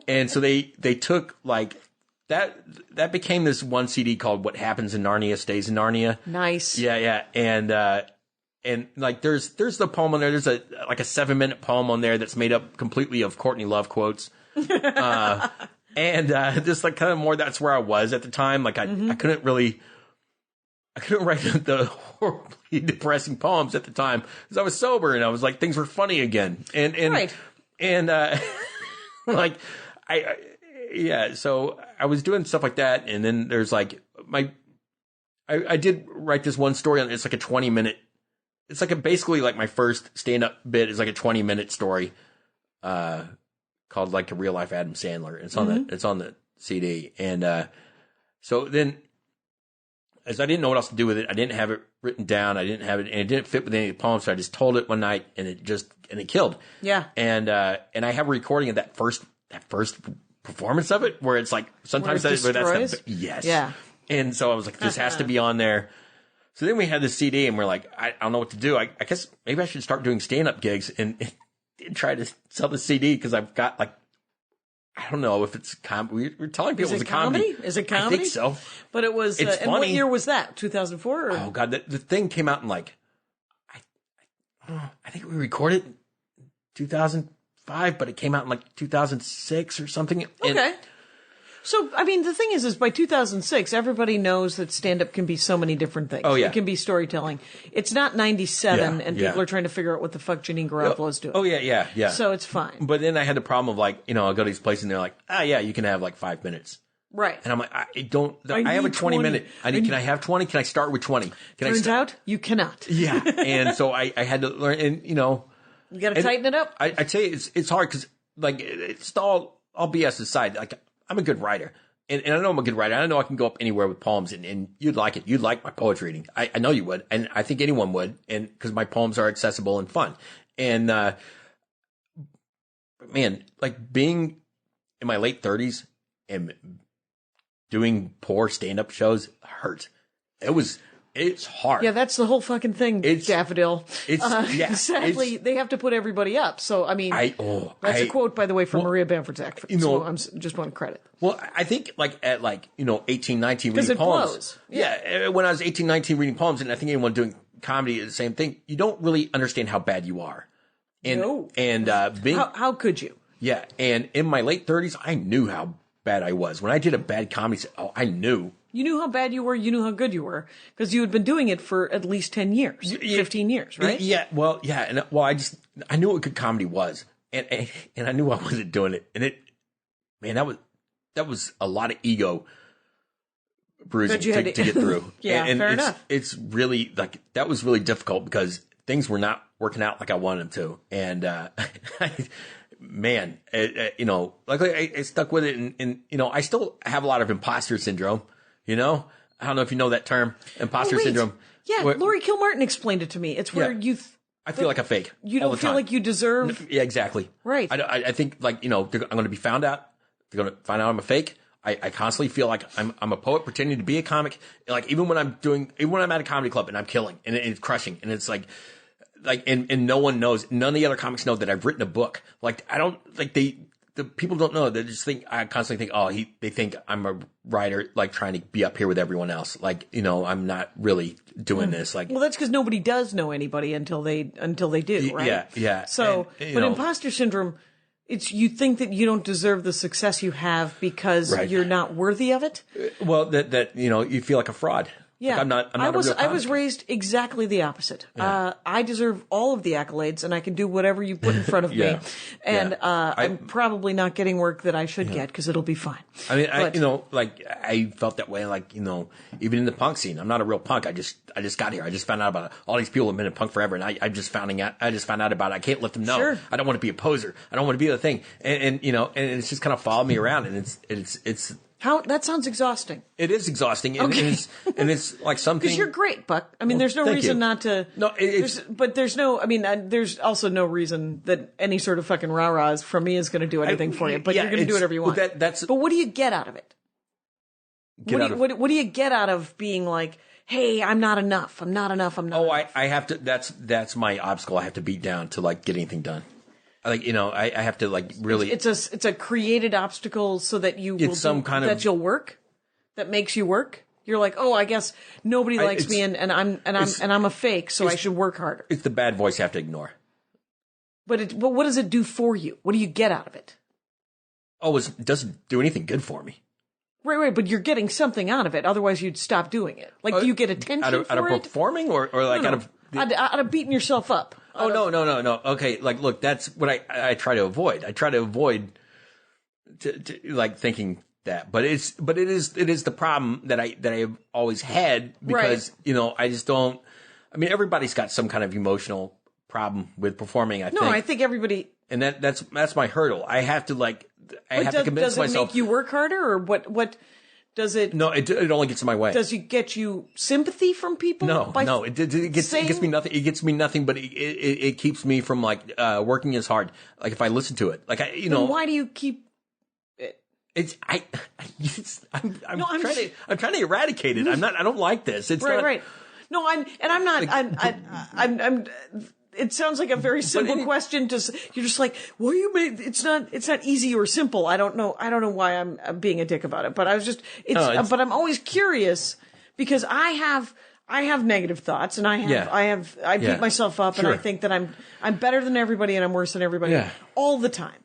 And so they took that became this one CD called What Happens in Narnia Stays in Narnia. Nice. Yeah. And there's the poem on there. There's a 7-minute poem on there that's made up completely of Courtney Love quotes. And just kind of more, that's where I was at the time. I couldn't write the horribly depressing poems at the time because I was sober and I was things were funny again. And right. And so I was doing stuff like that. And then there's I did write this one story on, it's a 20-minute, it's basically my first stand-up bit is a 20-minute story, called A Real Life Adam Sandler. It's on the CD. And, so then as I didn't know what else to do with it, I didn't have it written down. I didn't have it, and it didn't fit with any of the poems. So I just told it one night and it killed. Yeah. And I have a recording of that first performance of it where it's sometimes that's yes. Yeah. And so I was this has to be on there. So then we had the CD and we're I don't know what to do. I guess maybe I should start doing stand-up gigs and try to sell the CD because I've got I don't know if it's comedy. We're telling people it's a comedy. Is it comedy? I think so. But it was. It's and funny. what year was that? 2004? Oh God, the thing came out in I think we recorded in 2005, but it came out in 2006 or something. Okay. So, I mean, the thing is by 2006, everybody knows that stand-up can be so many different things. Oh, yeah. It can be storytelling. It's not 97 Yeah, and yeah. people are trying to figure out what the fuck Janine Garofalo's doing. Oh, yeah. So it's fine. But then I had the problem of like, I'll go to these places and they're like, yeah, you can have like 5 minutes. Right. And I'm like, I have a need 20 minute. Can I have 20? Can I start with 20? Turns out you cannot. Yeah. And so I had to learn, and You got to tighten it up. I tell you, it's hard because like it's all BS aside. Like I'm a good writer, and I know I'm a good writer. I know I can go up anywhere with poems, and you'd like it. You'd like my poetry reading. I know you would, and I think anyone would, and because my poems are accessible and fun. And man, like being in my late 30s and doing poor stand-up shows hurt. It's hard. Yeah, that's the whole fucking thing, Daffodil. Sadly, they have to put everybody up. So, I mean, that's a quote, by the way, from Maria Bamford's act. So I'm just want credit. Well, I think like at 18, 19 reading it poems. blows. Yeah, when I was 18, 19 reading poems, and I think anyone doing comedy is the same thing. You don't really understand how bad you are. And, No. And How could you? Yeah, and in my late 30s, I knew how bad I was. When I did a bad comedy set, I knew. You knew how bad you were. You knew how good you were because you had been doing it for at least 10 years, 15 years, right? Yeah. Well, yeah. And I knew what good comedy was, and I knew I wasn't doing it. And that was a lot of ego bruising to get through. Yeah, and fair enough. It's really like that was really difficult because things were not working out like I wanted them to, and man, luckily I stuck with it, and I still have a lot of imposter syndrome. I don't know if you know that term, imposter syndrome. Yeah, Laurie Kilmartin explained it to me. It's where I feel like a fake. You don't feel like you deserve. Yeah, exactly. Right. I think like I'm going to be found out. They're going to find out I'm a fake. I constantly feel like I'm a poet pretending to be a comic. Like even when I'm at a comedy club and I'm killing and it's crushing and it's like and no one knows. None of the other comics know that I've written a book. Like I don't like the people don't know. They just think I constantly think they think I'm a writer like trying to be up here with everyone else. Like I'm not really doing this. Like well, that's because nobody does know anybody until they do, right? Yeah. So, but imposter syndrome. It's you think that you don't deserve the success you have because you're not worthy of it. Well, that you feel like a fraud. Yeah, like I'm not a real comic. I was raised exactly the opposite. Yeah. I deserve all of the accolades, and I can do whatever you put in front of me. And I'm probably not getting work that I should get because it'll be fine. I mean, I felt that way. Like even in the punk scene, I'm not a real punk. I just got here. I just found out about it. All these people have been in punk forever, and I just found out about it. I can't let them know. Sure. I don't want to be a poser. I don't want to be the thing. And it's just kind of followed me around, and it's. How that sounds exhausting. It is exhausting, and, it's like something. Because you're great, Buck. I mean, there's no reason not to. No, there's also no reason that any sort of fucking rah-rahs from me is going to do anything for you. But you're going to do whatever you want. But what do you get out of it? What do you get out of being like, hey, I'm not enough. I'm not enough. I'm not. Oh, enough. I have to. That's my obstacle. I have to beat down to like get anything done. Like I have to like really. It's a created obstacle so that you will that you'll work, that makes you work. You're like, oh, I guess nobody likes me, and I'm a fake, so I should work harder. It's the bad voice you have to ignore. But what does it do for you? What do you get out of it? Oh, it doesn't do anything good for me. Right, but you're getting something out of it. Otherwise, you'd stop doing it. Like, do you get attention out of performing, or like no. out of beating yourself up. Oh, no. Okay, like, look, that's what I try to avoid. I try to avoid to like thinking that, but it is the problem that I've always had because I just don't. I mean, everybody's got some kind of emotional problem with performing. I think. I think everybody. And that's my hurdle. I have to to convince myself. Does it make you work harder, or what? Does it? No, it only gets in my way. Does it get you sympathy from people? No. It gets me nothing. It gets me nothing, but it keeps me from like working as hard. Like if I listen to it, like Then why do you keep? I'm trying to eradicate it. I don't like this. It's right. No, I'm not. It sounds like a very simple question. You're just like, well, it's not easy or simple. I don't know why I'm being a dick about it, but but I'm always curious because I have negative thoughts and I beat myself up and I think that I'm better than everybody and I'm worse than everybody all the time.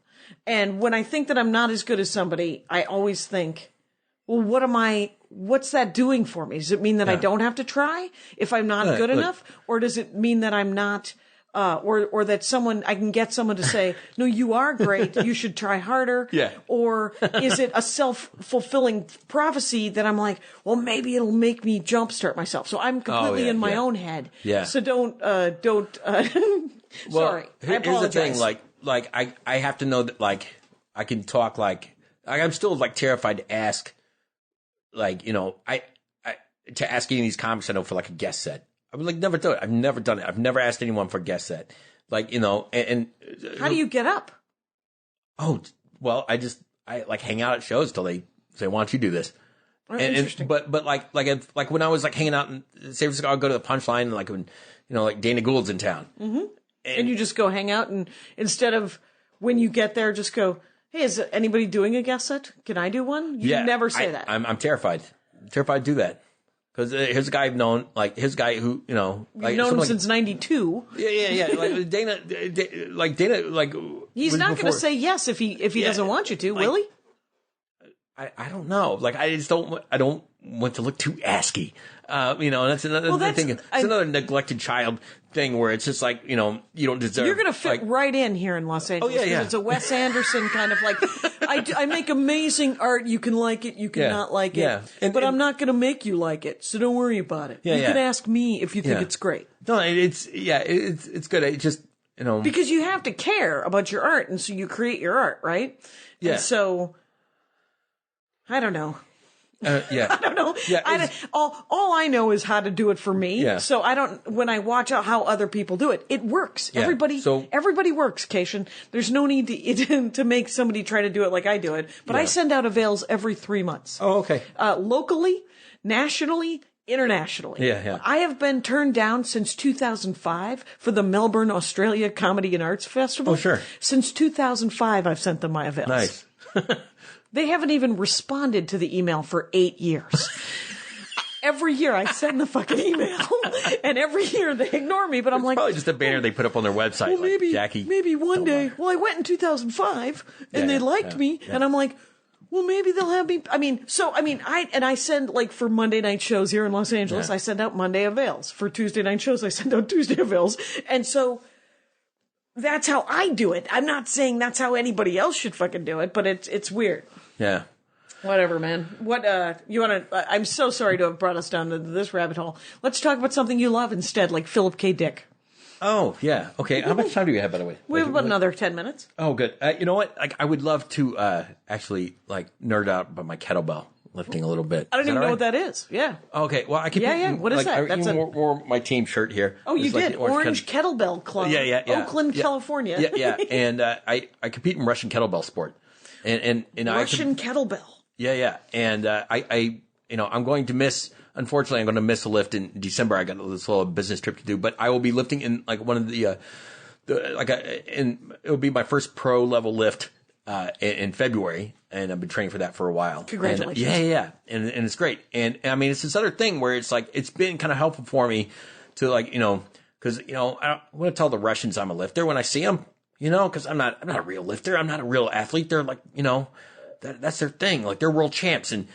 And when I think that I'm not as good as somebody, I always think, well, what's that doing for me? Does it mean that I don't have to try if I'm not good enough? Or does it mean that I'm not, or that I can get someone to say, no, you are great. You should try harder. Yeah. Or is it a self-fulfilling prophecy that I'm like, well, maybe it'll make me jumpstart myself. So I'm completely in my own head. Yeah. So don't, Well, sorry. I here's the apologize. thing, like I have to know that, like, I can talk, like I'm still, like, terrified to ask, like, you know, to ask any of these comics I know for, like, a guest set. I would, like, never do it. I've never done it. I've never asked anyone for a guest set. Like, you know, and how do you get up? Oh, well, I like hang out at shows till they say, why don't you do this? Oh, interesting. But like when I was, like, hanging out in San Francisco, I'll go to the Punchline, like, when, you know, like, Dana Gould's in town. Mm-hmm. And you just go hang out, and instead of when you get there, just go, hey, is anybody doing a guest set? Can I do one? You never say that. I'm terrified. Terrified to do that. Because here's a guy I've known, like, here's a guy who, you know. You've known him since 92. Yeah. Like, Dana, like. He's not going to say yes if he doesn't want you to, like, will he? I don't know. Like, I don't want to look too asky. You know, and that's another thing. It's another neglected child thing where it's just like, you know, you don't deserve. You're going to fit right in here in Los Angeles. Oh, yeah. It's a Wes Anderson kind of like, I make amazing art. You can like it. You can not like it. Yeah. But I'm not going to make you like it. So don't worry about it. You can ask me if you think it's great. No, it's good. It just, you know. Because you have to care about your art. And so you create your art, right? Yeah. And so, I don't know. Yeah. I don't know. Yeah, all I know is how to do it for me. Yeah. So when I watch out how other people do it, it works. Yeah. Everybody works, Cation. There's no need to make somebody try to do it like I do it. But I send out avails every 3 months. Oh, okay. Locally, nationally, internationally. Yeah. I have been turned down since 2005 for the Melbourne, Australia Comedy and Arts Festival. Oh, sure. Since 2005, I've sent them my avails. Nice. They haven't even responded to the email for 8 years. Every year I send the fucking email, and every year they ignore me. But I'm like, probably just a banner they put up on their website. well, like, Jackie, maybe one day. Well, I went in 2005, and they liked me, and I'm like, well, maybe they'll have me. I send, like, for Monday night shows here in Los Angeles, I send out Monday avails. For Tuesday night shows, I send out Tuesday avails, and so. That's how I do it. I'm not saying that's how anybody else should fucking do it, but it's weird. Yeah. Whatever, man. What, you want to, I'm so sorry to have brought us down to this rabbit hole. Let's talk about something you love instead, like Philip K. Dick. Oh, yeah. Okay. How much time do we have, by the way? We have about another 10 minutes. Oh, good. You know what? Like, I would love to, actually, like, nerd out about my kettlebell lifting a little bit. I don't even know what that is. Yeah. Okay. Well, I can. Yeah. What is that? That's wore my team shirt here. Oh, you did. Orange Kettlebell Club. Yeah. Oakland, California. Yeah. And, I compete in Russian kettlebell sport. And Russian kettlebell. Yeah. And, I'm going to miss, unfortunately, I'm going to miss a lift in December. I got this little business trip to do, but I will be lifting in, like, one of it'll be my first pro level lift, in February. And I've been training for that for a while. Congratulations. And, yeah. And it's great. And I mean, it's this other thing where it's like, it's been kind of helpful for me to, like, you know, cause, you know, I want to tell the Russians I'm a lifter when I see them, you know, cause I'm not a real lifter. I'm not a real athlete. They're like, you know, that's their thing. Like, they're world champs. And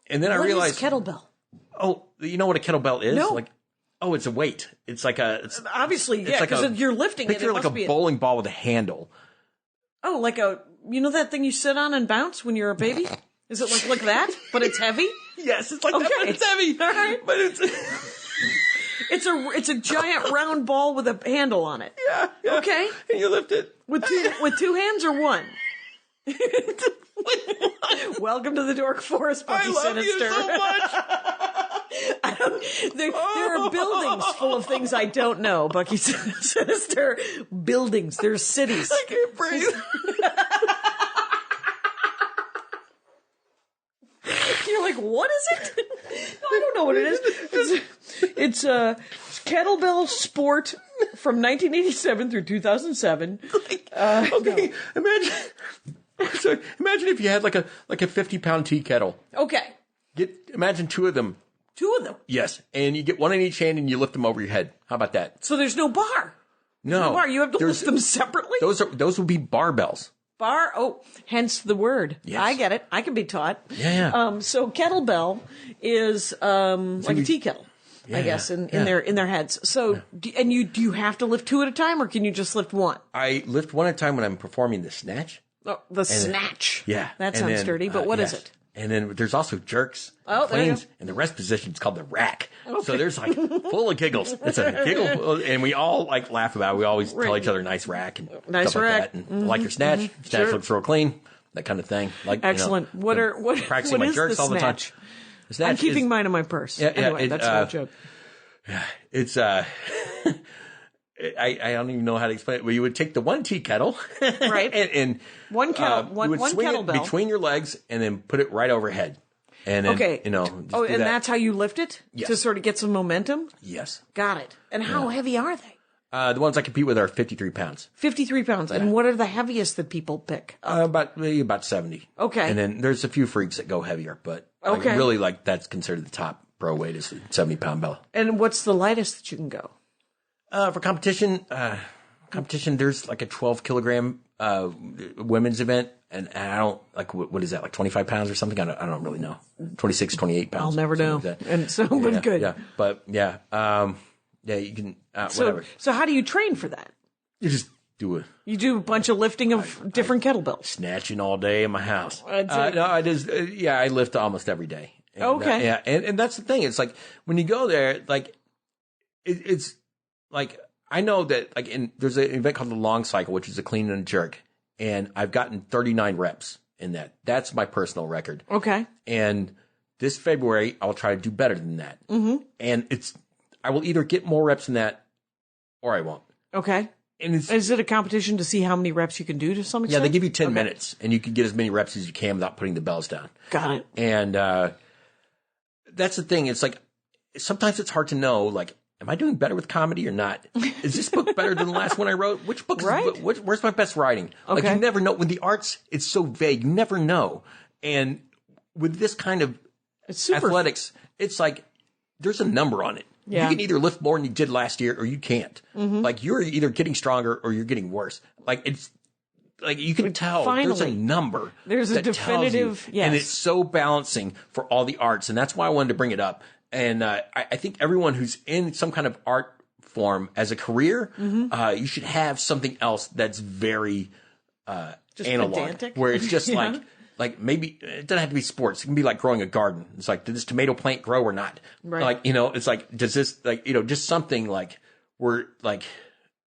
then I realized. What is kettlebell? Oh, you know what a kettlebell is? No. Like, oh, it's a weight. It's like it's obviously, yeah, because you're lifting it. Picture like a bowling ball with a handle. Oh, like you know that thing you sit on and bounce when you're a baby? Is it like that? But it's heavy? Yes, it's like that, but it's heavy. All right. But it's a giant round ball with a handle on it. Yeah. Okay. And you lift it. With two hands or one? Welcome to the Dork Forest, Bucky Sinister. I love you so much. There are buildings full of things I don't know, Bucky Sinister. Buildings. There's cities. I can't breathe. You're like, what is it? No, I don't know what it is. It's a kettlebell sport from 1987 through 2007. Okay, imagine if you had like a 50-pound tea kettle. Okay. Imagine two of them. Two of them? Yes, and you get one in each hand and you lift them over your head. How about that? So there's no bar? No bar. You have to lift them separately? Those would be barbells. Bar. Oh, hence the word. Yes. I get it. I can be taught. Yeah. So kettlebell is like a tea kettle, I guess, in their heads. So, do you have to lift 2 at a time, or can you just lift 1? I lift 1 at a time when I'm performing the snatch. Oh, the snatch. Yeah. That sounds sturdy, but what is it? And then there's also jerks, Oh, there you cleans, go. and the rest position is called the rack. Okay. So there's like full of giggles. It's a giggle, and we all like laugh about it. We always tell each other nice rack and Nice stuff rack. like that. And like your snatch, snatch Sure. looks real clean, that kind of thing. Like Excellent. practicing what my is jerks the all the time. snatch? The snatch I'm keeping is- mine in my purse. Yeah, anyway, that's no joke. It's I don't even know how to explain it. Well, you would take the 1 tea kettle, Right. and One kettle, you one would swing it kettlebell. between your legs, and then put it right overhead. And then, Okay. just Oh, do and that. that's how you lift it Yes. to sort of get some momentum. Yes. Got it. And how heavy are they? The ones I compete with are 53 pounds. 53 pounds. And what are the heaviest that people pick? About 70. Okay. And then there's a few freaks that go heavier, but Okay. really that's considered the top pro weight is the 70-pound bell. And what's the lightest that you can go? For competition, there's like a 12 kilogram women's event, and I don't like what is that, like 25 pounds or something? I don't really know. 26, 28 pounds. I'll never know. Like that. And so, but good. Yeah, but you can whatever. So how do you train for that? You just do it. You do a bunch of lifting of different kettlebells. Snatching all day in my house. That's it. No, I just I lift almost every day. And, Okay. and that's the thing. It's like when you go there, like it's like I know that like there's an event called the long cycle, which is a clean and a jerk, and I've gotten 39 reps in that. That's my personal record. Okay. And this February, I'll try to do better than that. Mm-hmm. And I will either get more reps than that, or I won't. Okay. And Is it a competition to see how many reps you can do to some extent? they give you 10 minutes, and you can get as many reps as you can without putting the bells down. Got it. And that's the thing. It's like sometimes it's hard to know, like, am I doing better with comedy or not? Is this book better than the last one I wrote? Which book Right. where's my best writing? Like, Okay. you never know. With the arts, it's so vague. You never know. And with this kind of It's super. athletics, it's like there's a number on it. Yeah. You can either lift more than you did last year or you can't. Like, you're either getting stronger or you're getting worse. Like, it's like you can tell there's a Finally. number. There's a that tells definitive- you. yes. And it's so balancing for all the arts. And that's why I wanted to bring it up. And I think everyone who's in some kind of art form as a career, you should have something else that's very Just analog, pedantic? where it's just Yeah. like maybe it doesn't have to be sports. It can be like growing a garden. It's like, did this tomato plant grow or not? Right. Like, it's like, does this, like, just something like where like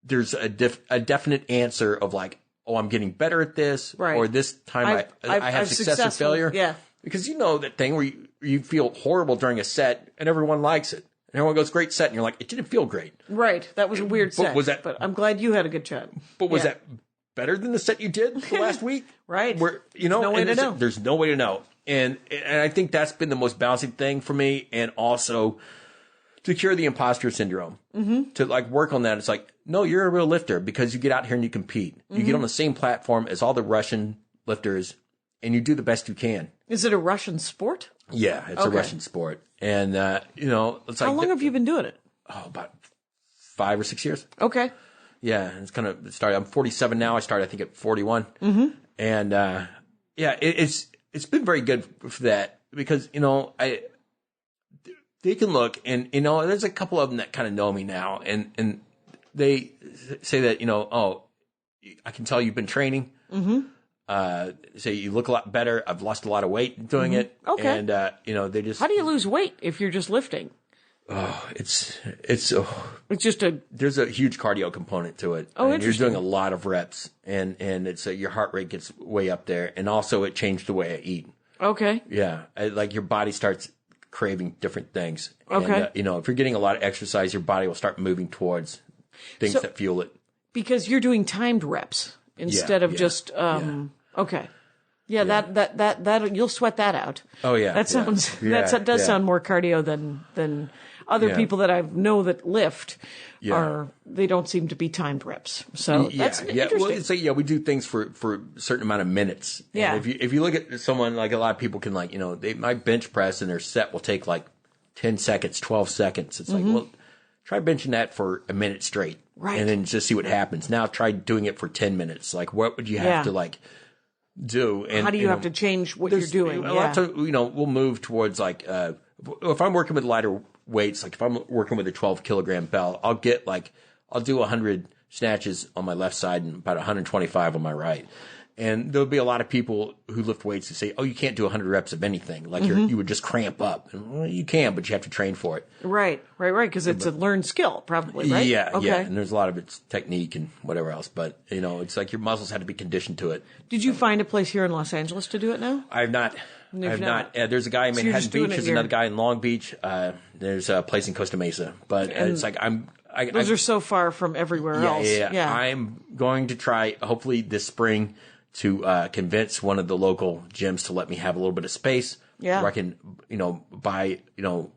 there's a definite answer of like, oh, I'm getting better at this, Right. or this time I have success or failure. Yeah. Because that thing where you feel horrible during a set and everyone likes it. And everyone goes, great set. And you're like, it didn't feel great. Right. That was a weird set. was that- But I'm glad you had a good chat. But was Yeah. that better than the set you did the last week? Right. Where, There's no way and to it's- know. There's no way to know. And I think that's been the most balancing thing for me. And also to cure the imposter syndrome, to like work on that. It's like, no, you're a real lifter because you get out here and you compete. You get on the same platform as all the Russian lifters and you do the best you can. Is it a Russian sport? Yeah, it's a Okay. Russian sport. And, it's like, How long have you been doing it? about 5 or 6 years. Okay. Yeah, it's kind of started. I'm 47 now. I started, I think, at 41. And it's been very good for that because they can look and there's a couple of them that kind of know me now, and they say that oh, I can tell you've been training. Say you look a lot better. I've lost a lot of weight doing it. Okay. And they just How do you lose weight if you're just lifting? it's It's just there's a huge cardio component to it. Oh, and you're interesting. doing a lot of reps, and it's your heart rate gets way up there, and also it changed the way I eat. okay. Yeah, like your body starts craving different things. Okay. And, if you're getting a lot of exercise, your body will start moving towards things So- that fuel it. Because you're doing timed reps instead of yeah, just okay. Yeah, that you'll sweat that out. Oh, yeah, That sounds yeah. that does Yeah. sound more cardio than other Yeah. people that I know that lift Yeah. they don't seem to be timed reps. So that's interesting. Well, it's like, we do things for a certain amount of minutes. And Yeah. if you look at someone, like a lot of people can they might bench press and their set will take like 10 seconds, 12 seconds. It's like, well, try benching that for a minute straight. Right. And then just see what happens. Now try doing it for 10 minutes. Like, what would you have to, like, do? And how do you have to change what you're doing? We'll move towards, like, if I'm working with lighter weights, like if I'm working with a 12 kilogram bell, I'll do 100 snatches on my left side and about 125 on my right. And there'll be a lot of people who lift weights who say, "Oh, you can't do 100 reps of anything. Like you would just cramp up." And, well, you can, but you have to train for it. Right. Because it's a learned skill, probably. Right? Yeah. Okay. Yeah. And there's a lot of it's technique and whatever else. But it's like your muscles have to be conditioned to it. Did you find a place here in Los Angeles to do it now? I've not. There's a guy in Manhattan Beach. There's another guy in Long Beach. There's a place in Costa Mesa. But it's like those are so far from everywhere else. Yeah. I'm going to try, hopefully this spring, to convince one of the local gyms to let me have a little bit of space. Yeah. Where I can, buy,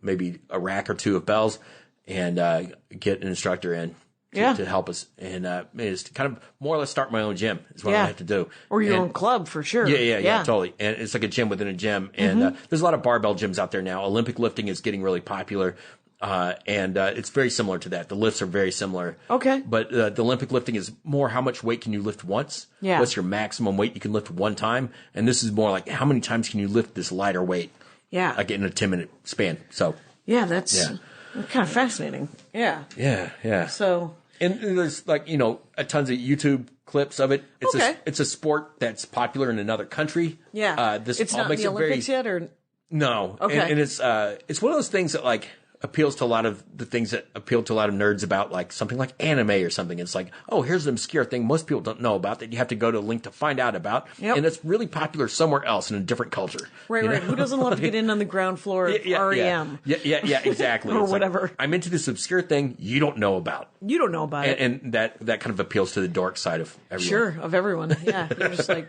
maybe a rack or two of bells and get an instructor in to help us. And is to kind of more or less start my own gym is what I have to do. Or your own club for sure. Yeah, totally. And it's like a gym within a gym. And there's a lot of barbell gyms out there now. Olympic lifting is getting really popular. And it's very similar to that. The lifts are very similar. Okay. But the Olympic lifting is more how much weight can you lift once? Yeah. What's your maximum weight you can lift one time? And this is more like how many times can you lift this lighter weight? Yeah. Like in a 10-minute span. So. Yeah, that's kind of fascinating. Yeah. Yeah. So. And there's like, tons of YouTube clips of it. It's a sport that's popular in another country. Yeah. This it's all not makes in the it very. Olympics yet, or. No. Okay. And it's one of those things that like appeals to a lot of the things that appeal to a lot of nerds about like something like anime or something. It's like, oh, here's an obscure thing most people don't know about that you have to go to a link to find out about. Yep. And it's really popular somewhere else in a different culture. Right. Who doesn't love to get in on the ground floor of REM? Yeah, exactly. Or it's whatever. Like, I'm into this obscure thing you don't know about. You don't know about it. And that kind of appeals to the dork side of everyone. Sure, of everyone. Yeah. You're just like,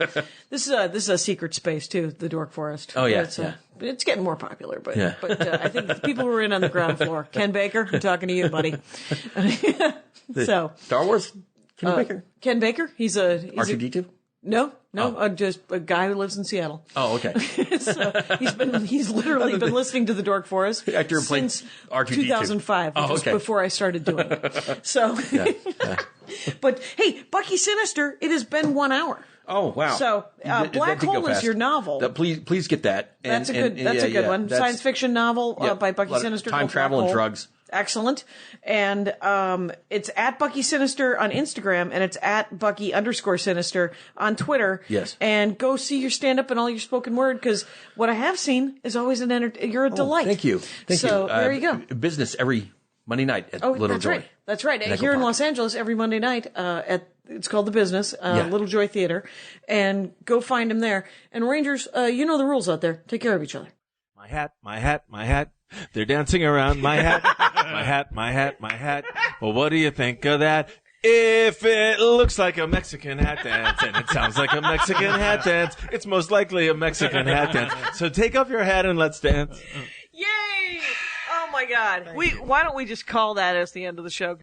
this is a secret space too, the Dork Forest. Oh, yeah. It's getting more popular, but Yeah. I think the people who are in on the ground floor. Ken Baker, I'm talking to you, buddy. So Star Wars? Ken Baker? Ken Baker, he's R2-D2? No, just a guy who lives in Seattle. Oh, okay. So he's literally been listening to the Dork Forest Actor since R2-D2. 2005, which was before I started doing it. So, but hey, Bucky Sinister, it has been 1 hour. Oh, wow. So, Black Hole is your novel. Please get that. That's a good one. Science fiction novel by Bucky Sinister. Time travel and drugs. Excellent. And it's at Bucky Sinister on Instagram, and it's at Bucky_Sinister on Twitter. Yes. And go see your stand-up and all your spoken word, because what I have seen is always you're a delight. Thank you. So there you go. Business every Monday night at Little that's Joy. Right. That's right. Here in Los Angeles, every Monday night it's called The Business, Little Joy Theater. And go find him there. And Rangers, you know the rules out there. Take care of each other. My hat. They're dancing around my hat. My hat. Well, what do you think of that? If it looks like a Mexican hat dance and it sounds like a Mexican hat dance, it's most likely a Mexican hat dance. So take off your hat and let's dance. Yay! Oh my God. Why don't we just call that as the end of the show?